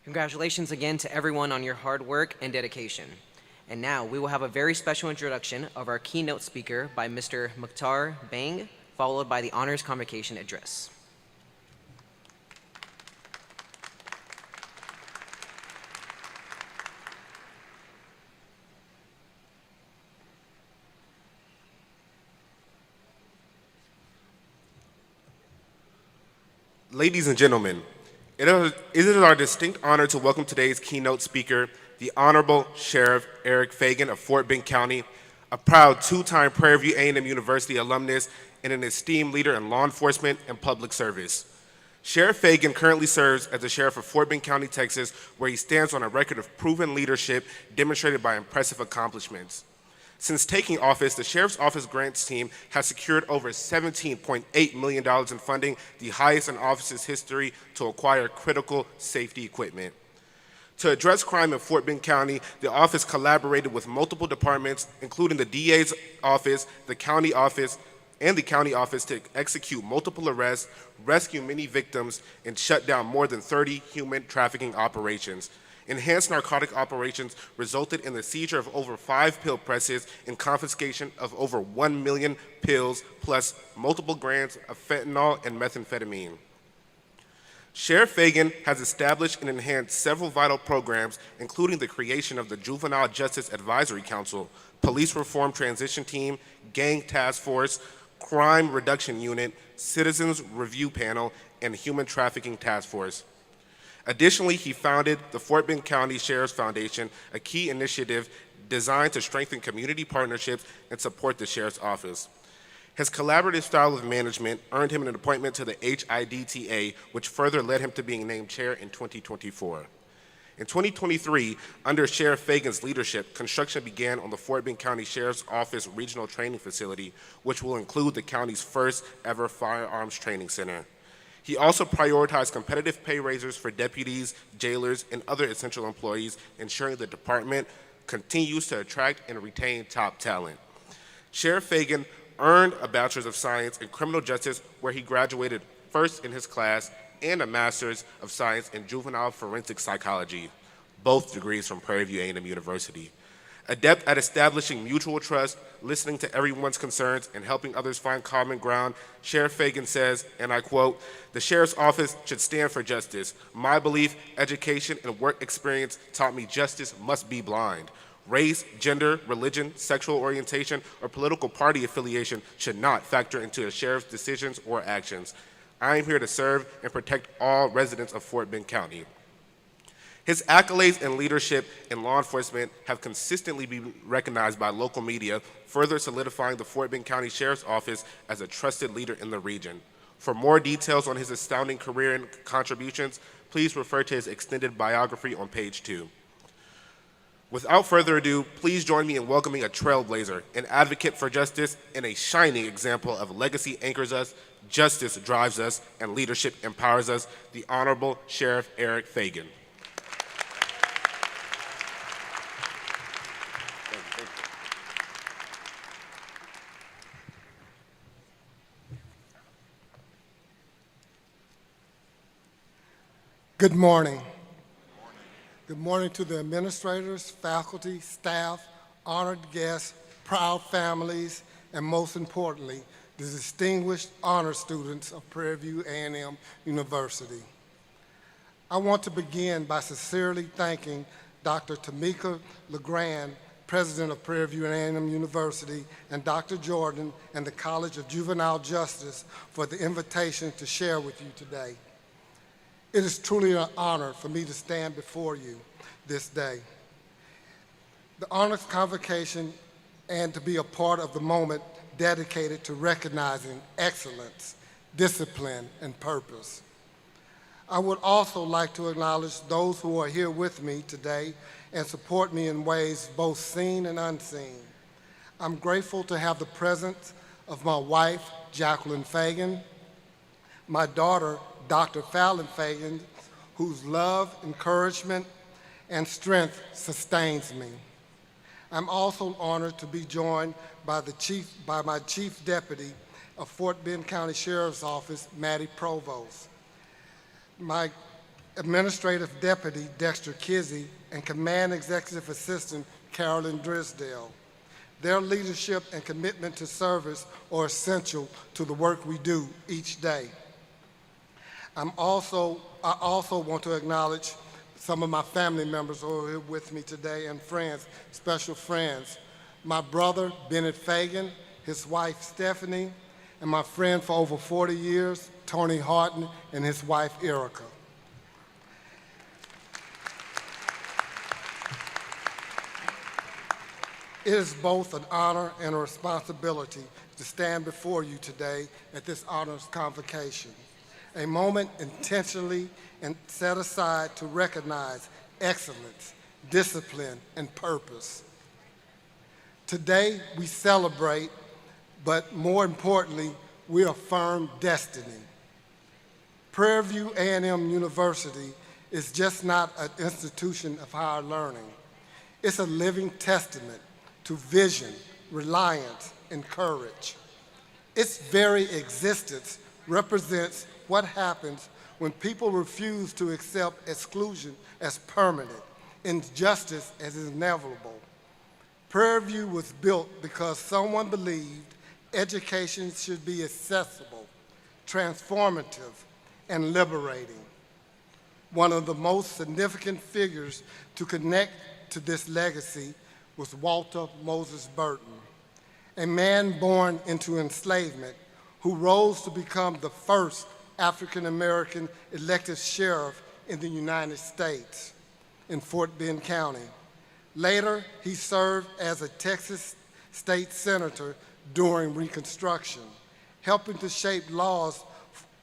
Congratulations again to everyone on your hard work and dedication. And now we will have a very special introduction of our keynote speaker by Mr. Mukhtar Bang, followed by the Honors Convocation Address. Ladies and gentlemen, it is our distinct honor to welcome today's keynote speaker, the Honorable Sheriff Eric Fagan of Fort Bend County, a proud two-time Prairie View A&M University alumnus and an esteemed leader in law enforcement and public service. Sheriff Fagan currently serves as the Sheriff of Fort Bend County, Texas, where he stands on a record of proven leadership demonstrated by impressive accomplishments. Since taking office, the Sheriff's Office grants team has secured over $17.8 million in funding, the highest in office's history, to acquire critical safety equipment. To address crime in Fort Bend County, the office collaborated with multiple departments, including the DA's office, the county office, and the county office to execute multiple arrests, rescue many victims, and shut down more than 30 human trafficking operations. Enhanced narcotic operations resulted in the seizure of over 5 pill presses and confiscation of over 1 million pills, plus multiple grams of fentanyl and methamphetamine. Sheriff Fagan has established and enhanced several vital programs, including the creation of the Juvenile Justice Advisory Council, Police Reform Transition Team, Gang Task Force, Crime Reduction Unit, Citizens Review Panel, and Human Trafficking Task Force. Additionally, he founded the Fort Bend County Sheriff's Foundation, a key initiative designed to strengthen community partnerships and support the Sheriff's Office. His collaborative style of management earned him an appointment to the HIDTA, which further led him to being named chair in 2024. In 2023, under Sheriff Fagan's leadership, construction began on the Fort Bend County Sheriff's Office Regional Training Facility, which will include the county's first ever firearms training center. He also prioritized competitive pay raises for deputies, jailers, and other essential employees, ensuring the department continues to attract and retain top talent. Sheriff Fagan earned a Bachelor's of Science in Criminal Justice, where he graduated first in his class, and a Master's of Science in Juvenile Forensic Psychology, both degrees from Prairie View A&M University. Adept at establishing mutual trust, listening to everyone's concerns, and helping others find common ground, Sheriff Fagan says, and I quote, "The Sheriff's Office should stand for justice. My belief, education, and work experience taught me justice must be blind. Race, gender, religion, sexual orientation, or political party affiliation should not factor into a sheriff's decisions or actions. I am here to serve and protect all residents of Fort Bend County." His accolades and leadership in law enforcement have consistently been recognized by local media, further solidifying the Fort Bend County Sheriff's Office as a trusted leader in the region. For more details on his astounding career and contributions, please refer to his extended biography on page 2. Without further ado, please join me in welcoming a trailblazer, an advocate for justice, and a shining example of legacy anchors us, justice drives us, and leadership empowers us, the Honorable Sheriff Eric Fagan. Good morning. Good morning to the administrators, faculty, staff, honored guests, proud families, and most importantly, the distinguished honor students of Prairie View A&M University. I want to begin by sincerely thanking Dr. Tamika LeGrand, President of Prairie View A&M University, and Dr. Jordan and the College of Juvenile Justice for the invitation to share with you today. It is truly an honor for me to stand before you this day. The honors convocation and to be a part of the moment dedicated to recognizing excellence, discipline, and purpose. I would also like to acknowledge those who are here with me today and support me in ways both seen and unseen. I'm grateful to have the presence of my wife, Jacqueline Fagan, my daughter, Dr. Fallon Fagan, whose love, encouragement, and strength sustains me. I'm also honored to be joined by my Chief Deputy of Fort Bend County Sheriff's Office, Maddie Provost, my Administrative Deputy, Dexter Kizzy, and Command Executive Assistant, Carolyn Drisdale. Their leadership and commitment to service are essential to the work we do each day. I also want to acknowledge some of my family members who are here with me today and friends, special friends. My brother, Bennett Fagan, his wife, Stephanie, and my friend for over 40 years, Tony Harton, and his wife, Erica. It is both an honor and a responsibility to stand before you today at this honors convocation, a moment intentionally and set aside to recognize excellence, discipline, and purpose. Today, we celebrate, but more importantly, we affirm destiny. Prairie View A&M University is just not an institution of higher learning. It's a living testament to vision, reliance, and courage. Its very existence represents what happens when people refuse to accept exclusion as permanent, injustice as inevitable. Prairie View was built because someone believed education should be accessible, transformative, and liberating. One of the most significant figures to connect to this legacy was Walter Moses Burton, a man born into enslavement who rose to become the first African-American elected sheriff in the United States in Fort Bend County. Later, he served as a Texas state senator during Reconstruction, helping to shape laws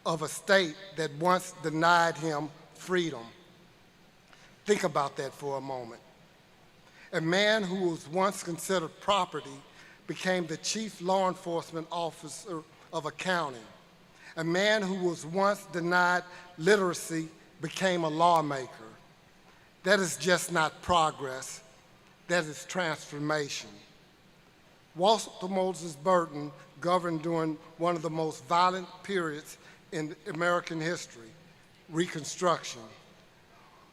of a state that once denied him freedom. Think about that for a moment. A man who was once considered property became the chief law enforcement officer of a county. A man who was once denied literacy became a lawmaker. That is just not progress, that is transformation. Walter Moses Burton governed during one of the most violent periods in American history, Reconstruction.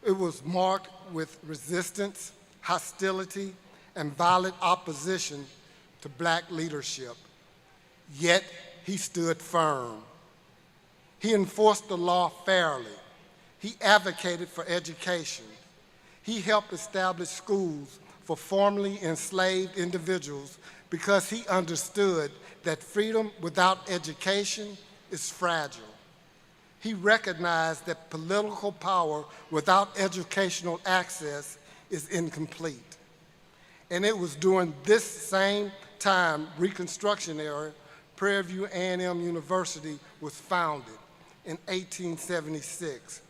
It was marked with resistance, hostility, and violent opposition to black leadership. Yet he stood firm. He enforced the law fairly. He advocated for education. He helped establish schools for formerly enslaved individuals because he understood that freedom without education is fragile. He recognized that political power without educational access is incomplete. And it was during this same time, Reconstruction era, Prairie View A&M University was founded in 1876,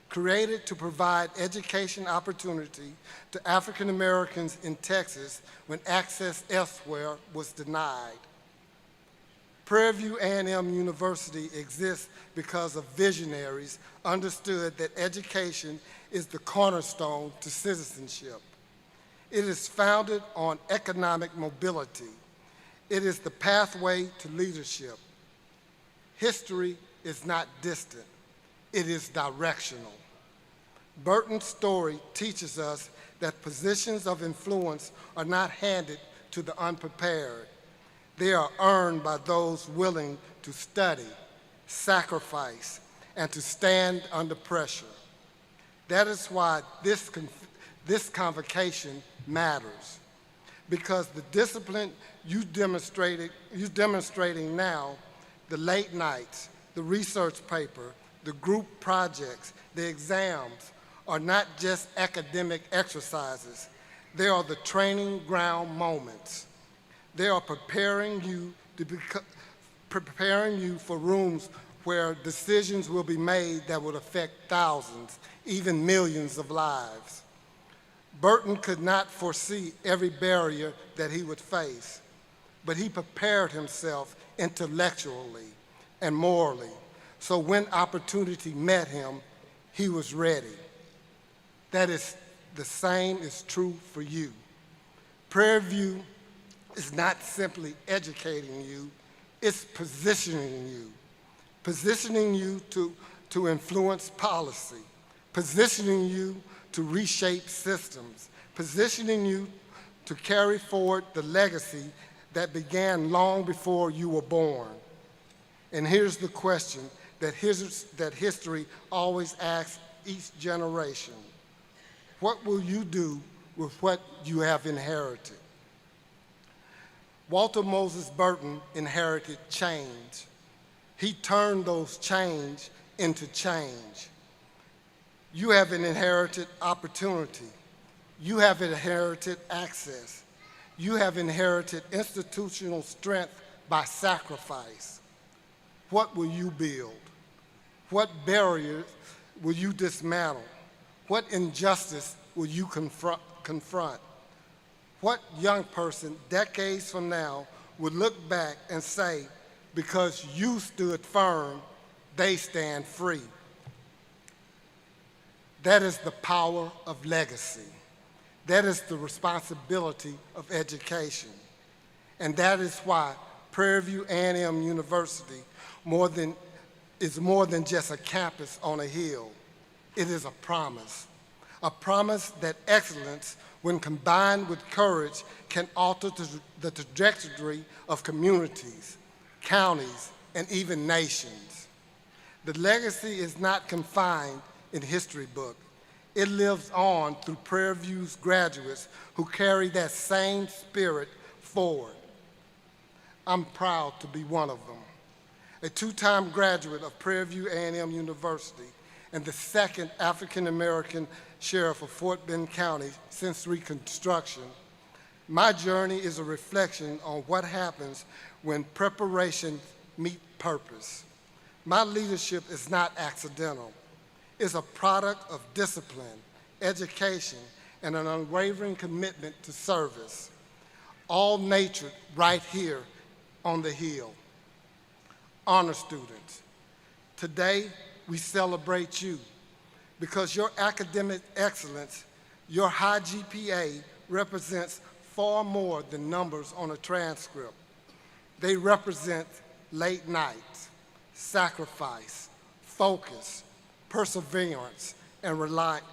created to provide education opportunity to African Americans in Texas when access elsewhere was denied. Prairie View A&M University exists because of visionaries understood that education is the cornerstone to citizenship. It is founded on economic mobility. It is the pathway to leadership. History is not distant, it is directional. Burton's story teaches us that positions of influence are not handed to the unprepared. They are earned by those willing to study, sacrifice, and to stand under pressure. That is why this convocation matters, because the discipline you're demonstrating now, the late nights, the research paper, the group projects, the exams, are not just academic exercises. They are the training ground moments. They are preparing you for rooms where decisions will be made that would affect thousands, even millions of lives. Burton could not foresee every barrier that he would face, but he prepared himself intellectually and morally, so when opportunity met him, he was ready. That is the same is true for you. Prairie View is not simply educating you, it's positioning you to influence policy, positioning you to reshape systems, positioning you to carry forward the legacy that began long before you were born. And here's the question that history always asks each generation. What will you do with what you have inherited? Walter Moses Burton inherited change. He turned those change into change. You have an inherited opportunity. You have inherited access. You have inherited institutional strength by sacrifice. What will you build? What barriers will you dismantle? What injustice will you confront? What young person decades from now would look back and say, because you stood firm, they stand free? That is the power of legacy. That is the responsibility of education. And that is why Prairie View A&M University is more than just a campus on a hill. It is a promise that excellence, when combined with courage, can alter the trajectory of communities, counties, and even nations. The legacy is not confined in history book. It lives on through Prairie View's graduates who carry that same spirit forward. I'm proud to be one of them. A two-time graduate of Prairie View A&M University and the second African-American sheriff of Fort Bend County since Reconstruction, my journey is a reflection on what happens when preparation meets purpose. My leadership is not accidental. It's a product of discipline, education, and an unwavering commitment to service, all natured right here on the Hill. Honor students, today we celebrate you because your academic excellence, your high GPA represents far more than numbers on a transcript. They represent late nights, sacrifice, focus, perseverance, and reliance.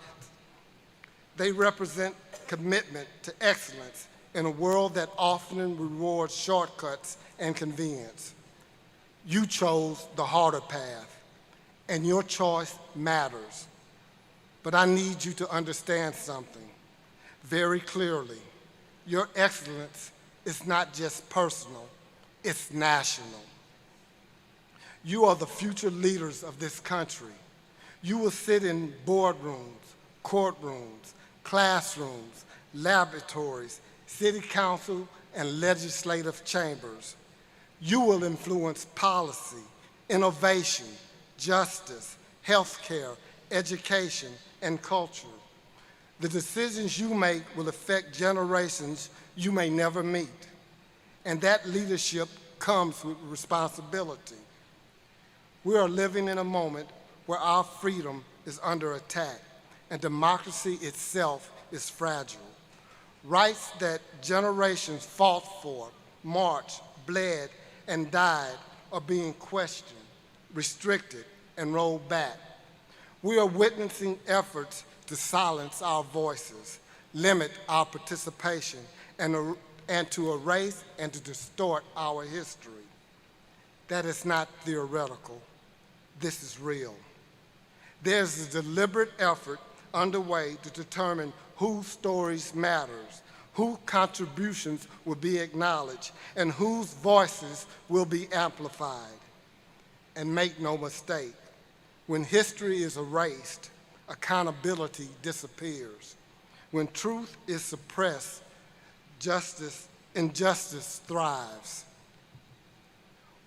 They represent commitment to excellence in a world that often rewards shortcuts and convenience. You chose the harder path, and your choice matters. But I need you to understand something very clearly. Your excellence is not just personal, it's national. You are the future leaders of this country. You will sit in boardrooms, courtrooms, classrooms, laboratories, city council, and legislative chambers. You will influence policy, innovation, justice, healthcare, education, and culture. The decisions you make will affect generations you may never meet, and that leadership comes with responsibility. We are living in a moment where our freedom is under attack, and democracy itself is fragile. Rights that generations fought for, marched, bled, and died are being questioned, restricted, and rolled back. We are witnessing efforts to silence our voices, limit our participation, and to erase and to distort our history. That is not theoretical. This is real. There's a deliberate effort underway to determine whose stories matters, whose contributions will be acknowledged, and whose voices will be amplified. And make no mistake, when history is erased, accountability disappears. When truth is suppressed, injustice thrives.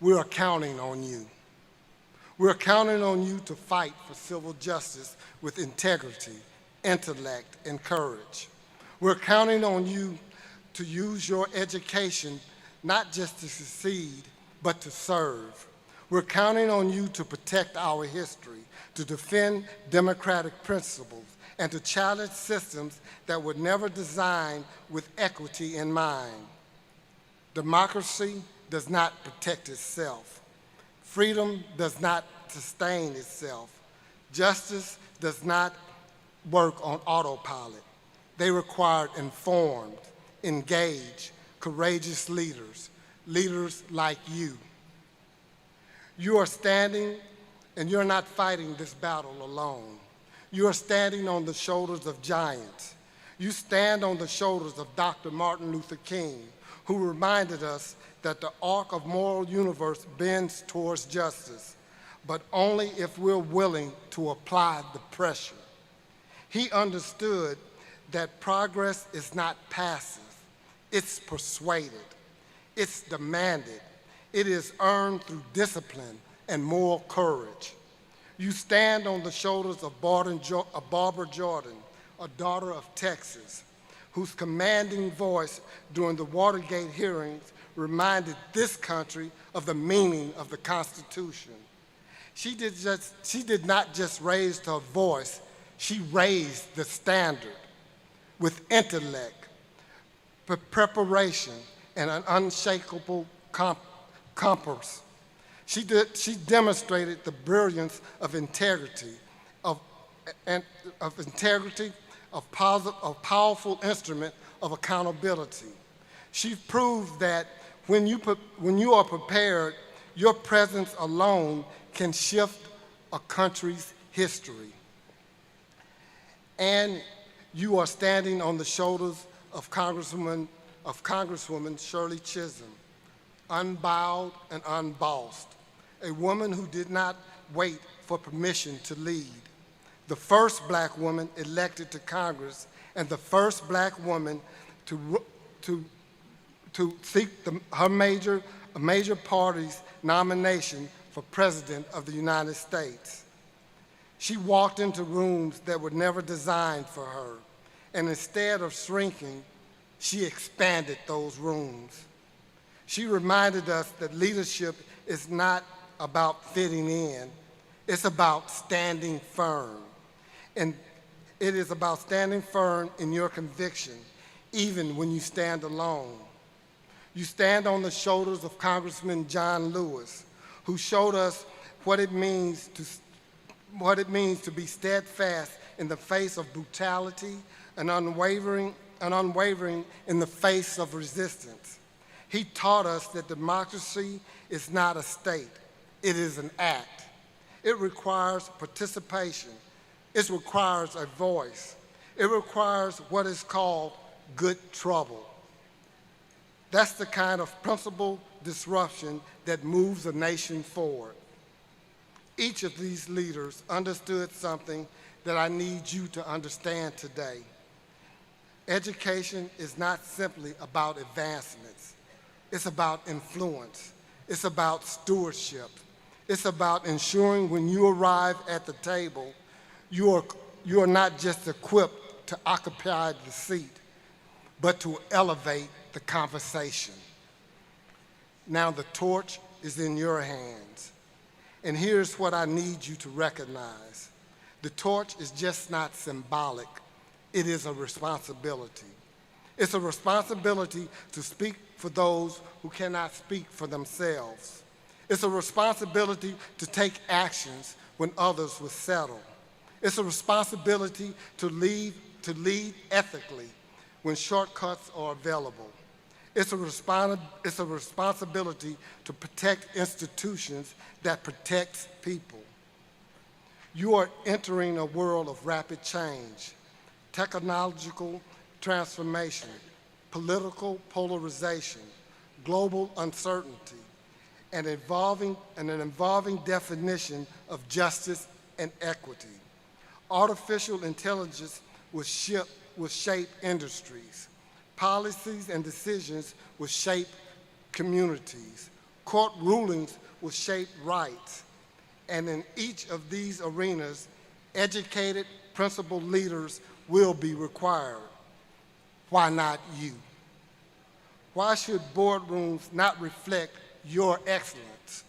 We are counting on you. We're counting on you to fight for civil justice with integrity, intellect, and courage. We're counting on you to use your education not just to succeed, but to serve. We're counting on you to protect our history, to defend democratic principles, and to challenge systems that were never designed with equity in mind. Democracy does not protect itself. Freedom does not sustain itself. Justice does not work on autopilot. They require informed, engaged, courageous leaders, leaders like you. You are standing, and you're not fighting this battle alone. You are standing on the shoulders of giants. You stand on the shoulders of Dr. Martin Luther King, who reminded us that the arc of moral universe bends towards justice, but only if we're willing to apply the pressure. He understood that progress is not passive, it's persuaded, it's demanded, it is earned through discipline and moral courage. You stand on the shoulders of Barbara Jordan, a daughter of Texas, whose commanding voice during the Watergate hearings reminded this country of the meaning of the Constitution. She did not just raise her voice, she raised the standard with intellect, preparation, and an unshakable compass. She demonstrated the brilliance of integrity, of powerful instrument of accountability. She proved that when you are prepared, your presence alone can shift a country's history. And you are standing on the shoulders of Congresswoman Shirley Chisholm, unbowed and unbossed, a woman who did not wait for permission to lead, the first black woman elected to Congress and the first black woman to seek a major party's nomination for President of the United States. She walked into rooms that were never designed for her, and instead of shrinking, she expanded those rooms. She reminded us that leadership is not about fitting in, it's about standing firm. And it is about standing firm in your conviction, even when you stand alone. You stand on the shoulders of Congressman John Lewis, who showed us what it means to be steadfast in the face of brutality and unwavering in the face of resistance. He taught us that democracy is not a state, it is an act. It requires participation. It requires a voice. It requires what is called good trouble. That's the kind of principled disruption that moves a nation forward. Each of these leaders understood something that I need you to understand today. Education is not simply about advancements. It's about influence. It's about stewardship. It's about ensuring when you arrive at the table, you are not just equipped to occupy the seat, but to elevate the conversation. Now the torch is in your hands. And here's what I need you to recognize. The torch is just not symbolic, it is a responsibility. It's a responsibility to speak for those who cannot speak for themselves. It's a responsibility to take actions when others will settle. It's a responsibility to lead ethically when shortcuts are available. It's a responsibility to protect institutions that protects people. You are entering a world of rapid change, technological transformation, political polarization, global uncertainty, and an evolving definition of justice and equity. Artificial intelligence will shape industries. Policies and decisions will shape communities. Court rulings will shape rights. And in each of these arenas, educated, principled leaders will be required. Why not you? Why should boardrooms not reflect your excellence?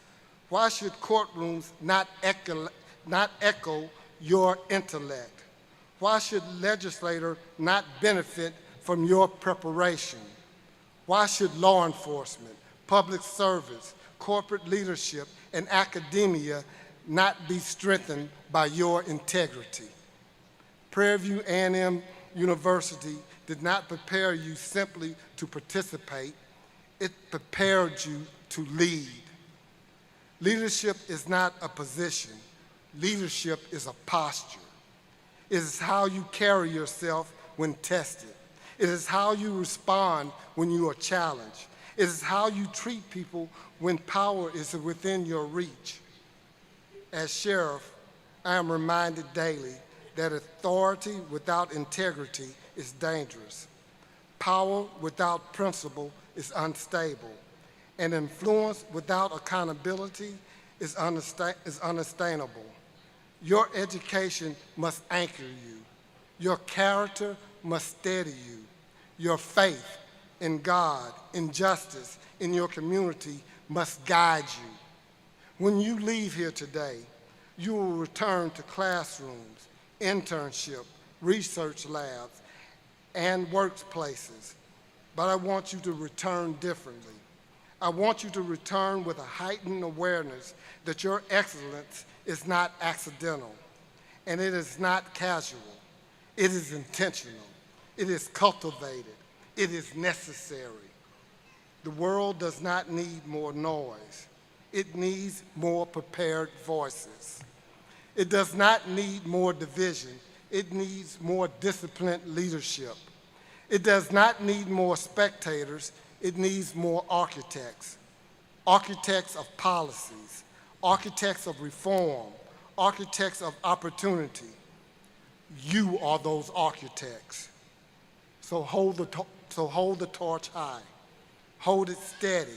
Why should courtrooms not echo your intellect? Why should legislators not benefit from your preparation? Why should law enforcement, public service, corporate leadership, and academia not be strengthened by your integrity? Prairie View A&M University did not prepare you simply to participate, it prepared you to lead. Leadership is not a position, leadership is a posture. It is how you carry yourself when tested. It is how you respond when you are challenged. It is how you treat people when power is within your reach. As sheriff, I am reminded daily that authority without integrity is dangerous. Power without principle is unstable. And influence without accountability is unsustainable. Your education must anchor you. Your character must steady you. Your faith in God, in justice, in your community must guide you. When you leave here today, you will return to classrooms, internship, research labs, and workplaces. But I want you to return differently. I want you to return with a heightened awareness that your excellence is not accidental, and it is not casual. It is intentional. It is cultivated. It is necessary. The world does not need more noise. It needs more prepared voices. It does not need more division. It needs more disciplined leadership. It does not need more spectators. It needs more architects. Architects of policies, architects of reform, architects of opportunity. You are those architects. So hold the torch high. Hold it steady.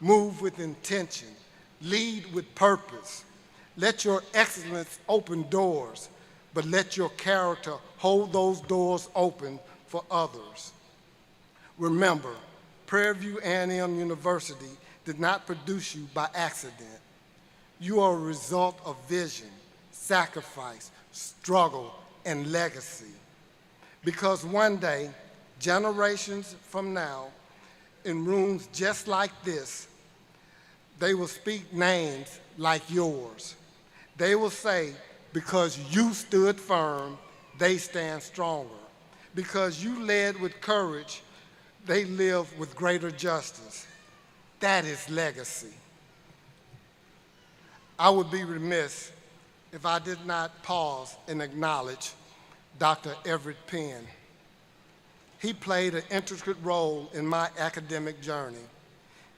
Move with intention. Lead with purpose. Let your excellence open doors, but let your character hold those doors open for others. Remember, Prairie View A&M University did not produce you by accident. You are a result of vision, sacrifice, struggle, and legacy. Because one day, generations from now, in rooms just like this, they will speak names like yours. They will say, because you stood firm, they stand stronger. Because you led with courage, they live with greater justice. That is legacy. I would be remiss if I did not pause and acknowledge Dr. Everett Penn. He played an intricate role in my academic journey.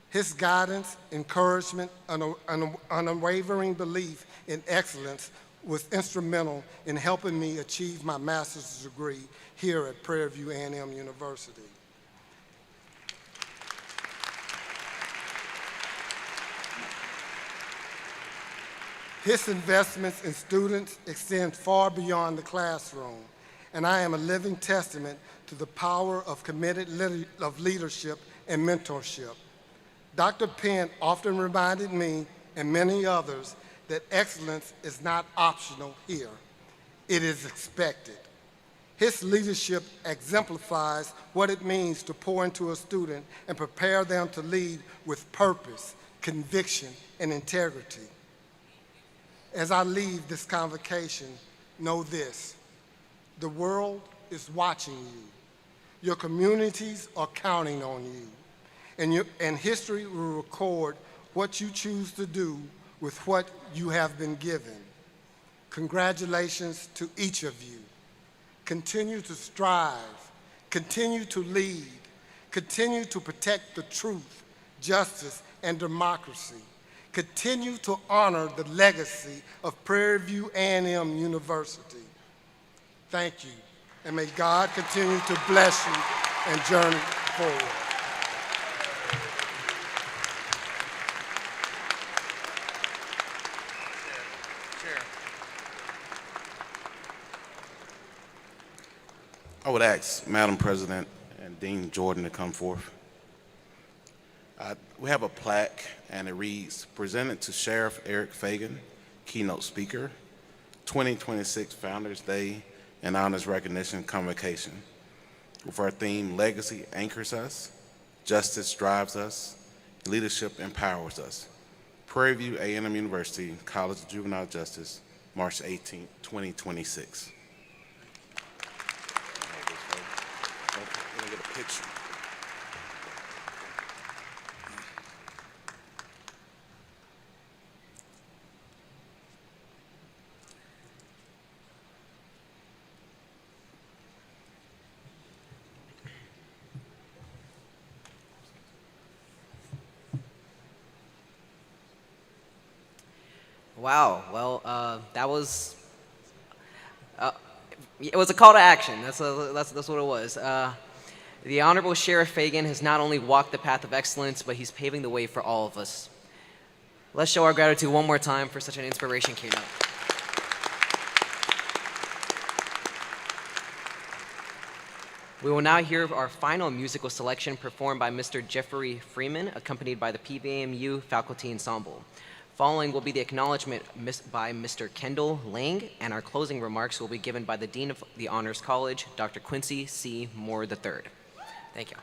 His guidance, encouragement, and unwavering belief in excellence was instrumental in helping me achieve my master's degree here at Prairie View A&M University. His investments in students extend far beyond the classroom, and I am a living testament to the power of committed leadership and mentorship. Dr. Penn often reminded me and many others that excellence is not optional here. It is expected. His leadership exemplifies what it means to pour into a student and prepare them to lead with purpose, conviction, and integrity. As I leave this convocation, know this: the world is watching you. Your communities are counting on you. And history will record what you choose to do with what you have been given. Congratulations to each of you. Continue to strive, continue to lead, continue to protect the truth, justice, and democracy. Continue to honor the legacy of Prairie View A&M University. Thank you, and may God continue to bless you and journey forward. I would ask Madam President and Dean Jordan to come forth. We have a plaque, and it reads, presented to Sheriff Eric Fagan, keynote speaker, 2026 Founders Day and Honors Recognition Convocation, with our theme, Legacy Anchors Us, Justice Drives Us, Leadership Empowers Us. Prairie View A&M University, College of Juvenile Justice, March 18, 2026. Let me get a picture. Wow. Well, that was. It was a call to action. That's what it was. The Honorable Sheriff Fagan has not only walked the path of excellence, but he's paving the way for all of us. Let's show our gratitude one more time for such an inspiration keynote. We will now hear our final musical selection performed by Mr. Jeffrey Freeman, accompanied by the PBMU Faculty Ensemble. Following will be the acknowledgement by Mr. Kendall Lang, and our closing remarks will be given by the Dean of the Honors College, Dr. Quincy C. Moore III. Thank you.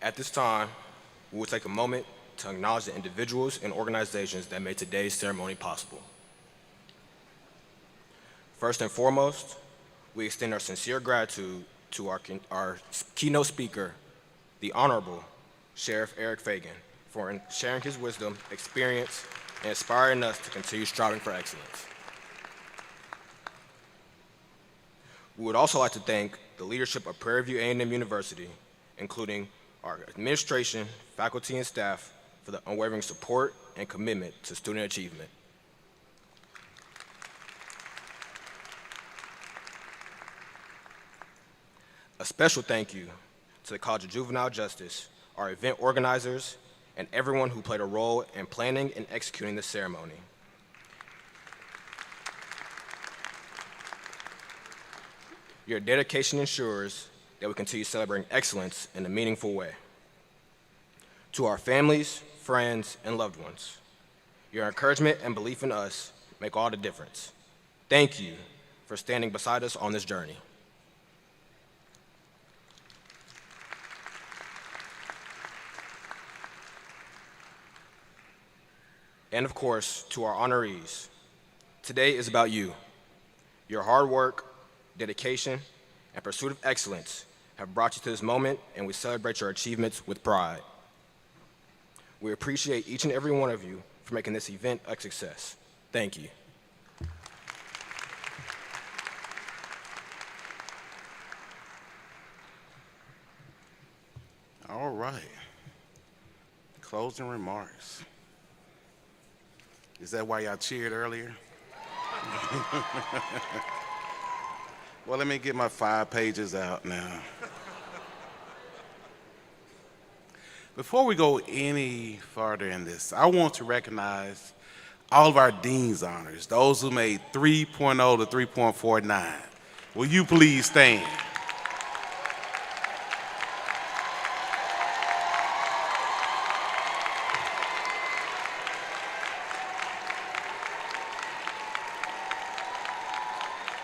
At this time, we will take a moment to acknowledge the individuals and organizations that made today's ceremony possible. First and foremost, we extend our sincere gratitude to our keynote speaker, the Honorable Sheriff Eric Fagan, for sharing his wisdom, experience, and inspiring us to continue striving for excellence. We would also like to thank the leadership of Prairie View A&M University, including our administration, faculty, and staff, for the unwavering support and commitment to student achievement. A special thank you to the College of Juvenile Justice, our event organizers, and everyone who played a role in planning and executing this ceremony. Your dedication ensures that we continue celebrating excellence in a meaningful way. To our families, friends, and loved ones, your encouragement and belief in us make all the difference. Thank you for standing beside us on this journey. And of course, to our honorees, today is about you. Your hard work, dedication, and pursuit of excellence have brought you to this moment, and we celebrate your achievements with pride. We appreciate each and every one of you for making this event a success. Thank you. All right. Closing remarks. Is that why y'all cheered earlier? Well, let me get my 5 pages out now. Before we go any farther in this, I want to recognize all of our Dean's Honors, those who made 3.0 to 3.49. Will you please stand?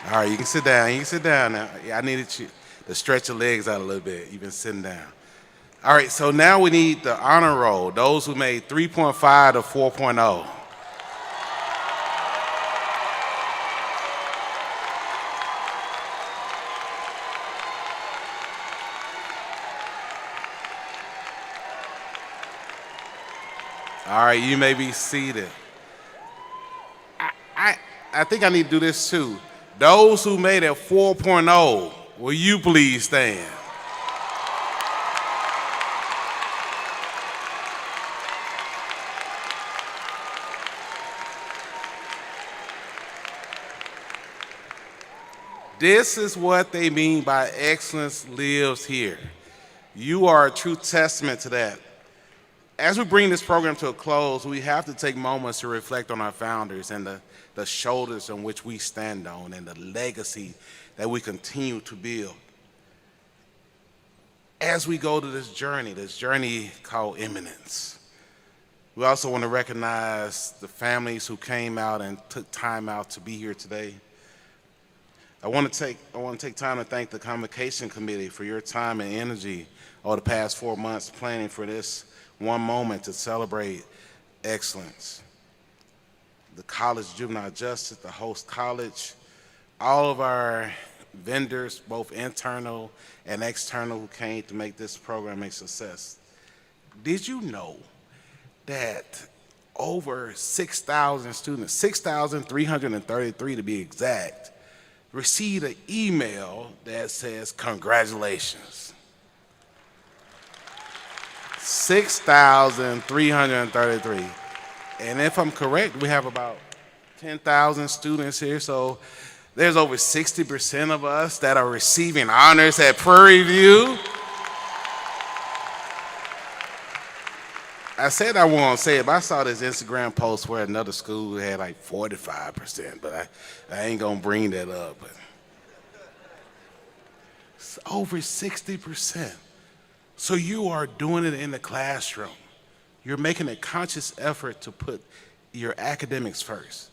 All right, you can sit down. You can sit down now. Yeah, I needed you to stretch your legs out a little bit. You've been sitting down. All right, so now we need the honor roll, those who made 3.5 to 4.0. All right, you may be seated. I think I need to do this too. Those who made it 4.0, will you please stand? This is what they mean by excellence lives here. You are a true testament to that. As we bring this program to a close, we have to take moments to reflect on our founders and the shoulders on which we stand on and the legacy that we continue to build. As we go to this journey called eminence, we also want to recognize the families who came out and took time out to be here today. I want to take time to thank the Convocation Committee for your time and energy over the past 4 months planning for this one moment to celebrate excellence. The College of Juvenile Justice, the host college, all of our vendors, both internal and external, who came to make this program a success. Did you know that over 6,000 students, 6,333 to be exact, received an email that says, congratulations? 6,333. And if I'm correct, we have about 10,000 students here, so there's over 60% of us that are receiving honors at Prairie View. I said I won't say it, but I saw this Instagram post where another school had like 45%, but I ain't gonna bring that up. But it's over 60%. So you are doing it in the classroom. You're making a conscious effort to put your academics first.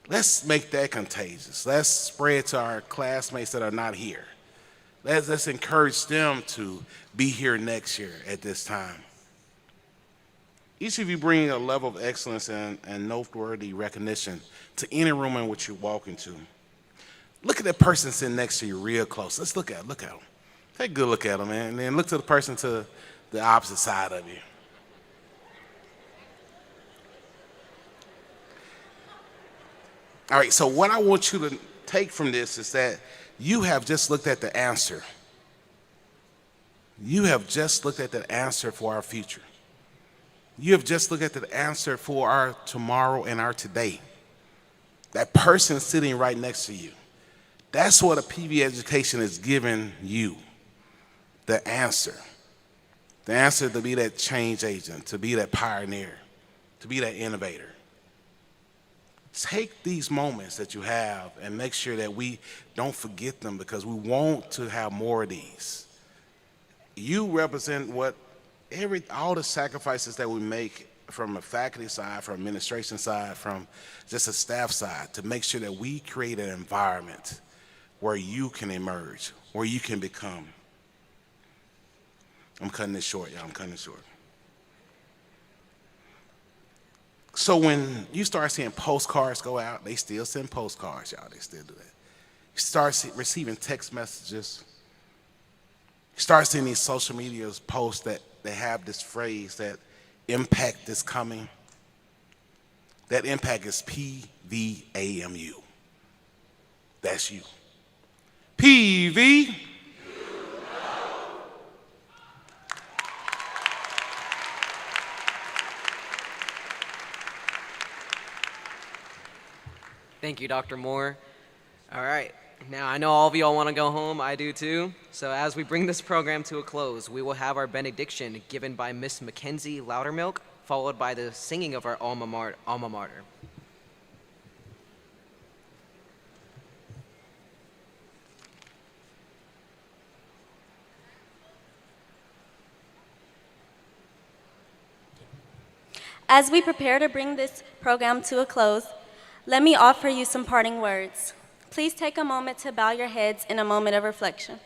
Let's make that contagious. Let's spread to our classmates that are not here. Let's encourage them to be here next year at this time. Each of you bring a level of excellence and noteworthy recognition to any room in which you walk into. Look at that person sitting next to you real close. Let's look at them. Take a good look at them, man. And then look to the person to the opposite side of you. All right, so what I want you to take from this is that you have just looked at the answer. You have just looked at the answer for our future. You have just looked at the answer for our tomorrow and our today. That person sitting right next to you. That's what a PV education is giving you. The answer. The answer to be that change agent, to be that pioneer, to be that innovator. Take these moments that you have and make sure that we don't forget them, because we want to have more of these. You represent all the sacrifices that we make from a faculty side, from administration side, from just a staff side, to make sure that we create an environment where you can emerge, where you can become. I'm cutting this short, y'all. I'm cutting it short. So when you start seeing postcards go out, they still send postcards, y'all. They still do that. You start receiving text messages. You start seeing these social media posts that they have this phrase that impact is coming. That impact is PVAMU. That's you. PV. Thank you, Dr. Moore. All right, now I know all of y'all want to go home. I do too. So as we bring this program to a close, we will have our benediction given by Miss Mackenzie Loudermilk, followed by the singing of our alma mater. As we prepare to bring this program to a close, let me offer you some parting words. Please take a moment to bow your heads in a moment of reflection.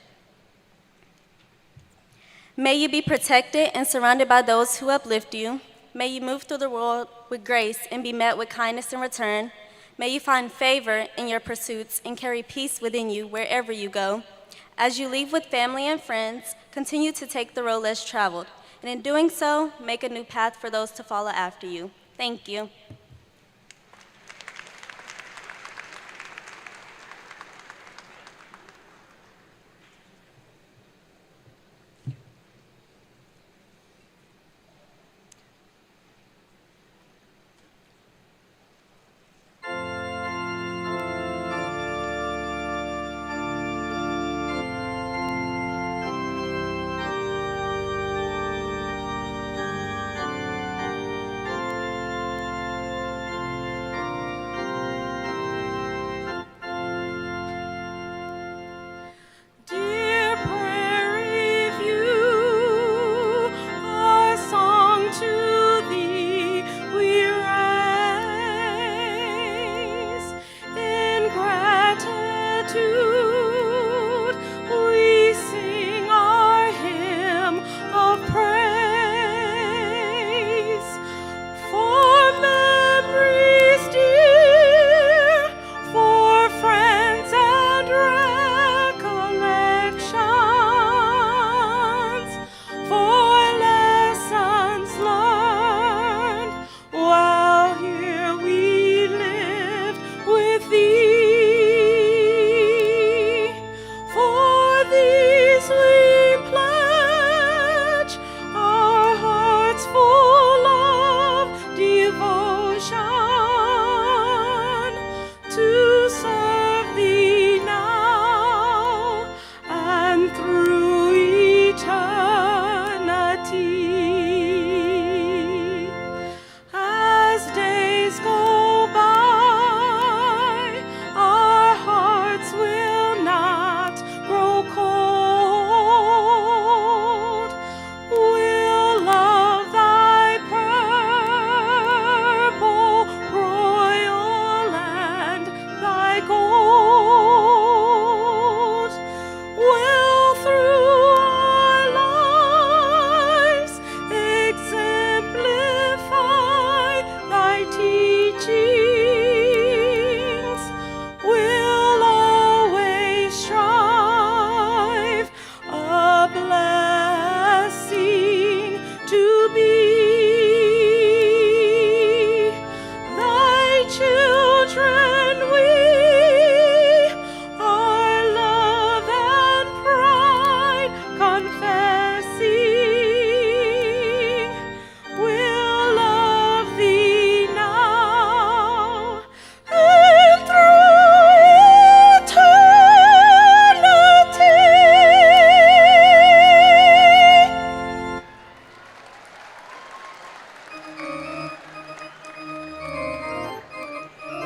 May you be protected and surrounded by those who uplift you. May you move through the world with grace and be met with kindness in return. May you find favor in your pursuits and carry peace within you wherever you go. As you leave with family and friends, continue to take the road less traveled, and in doing so, make a new path for those to follow after you. Thank you.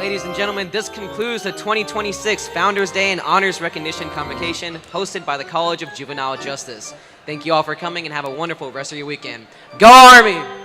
Ladies and gentlemen, this concludes the 2026 Founders Day and Honors Recognition Convocation hosted by the College of Juvenile Justice. Thank you all for coming and have a wonderful rest of your weekend. Go Army!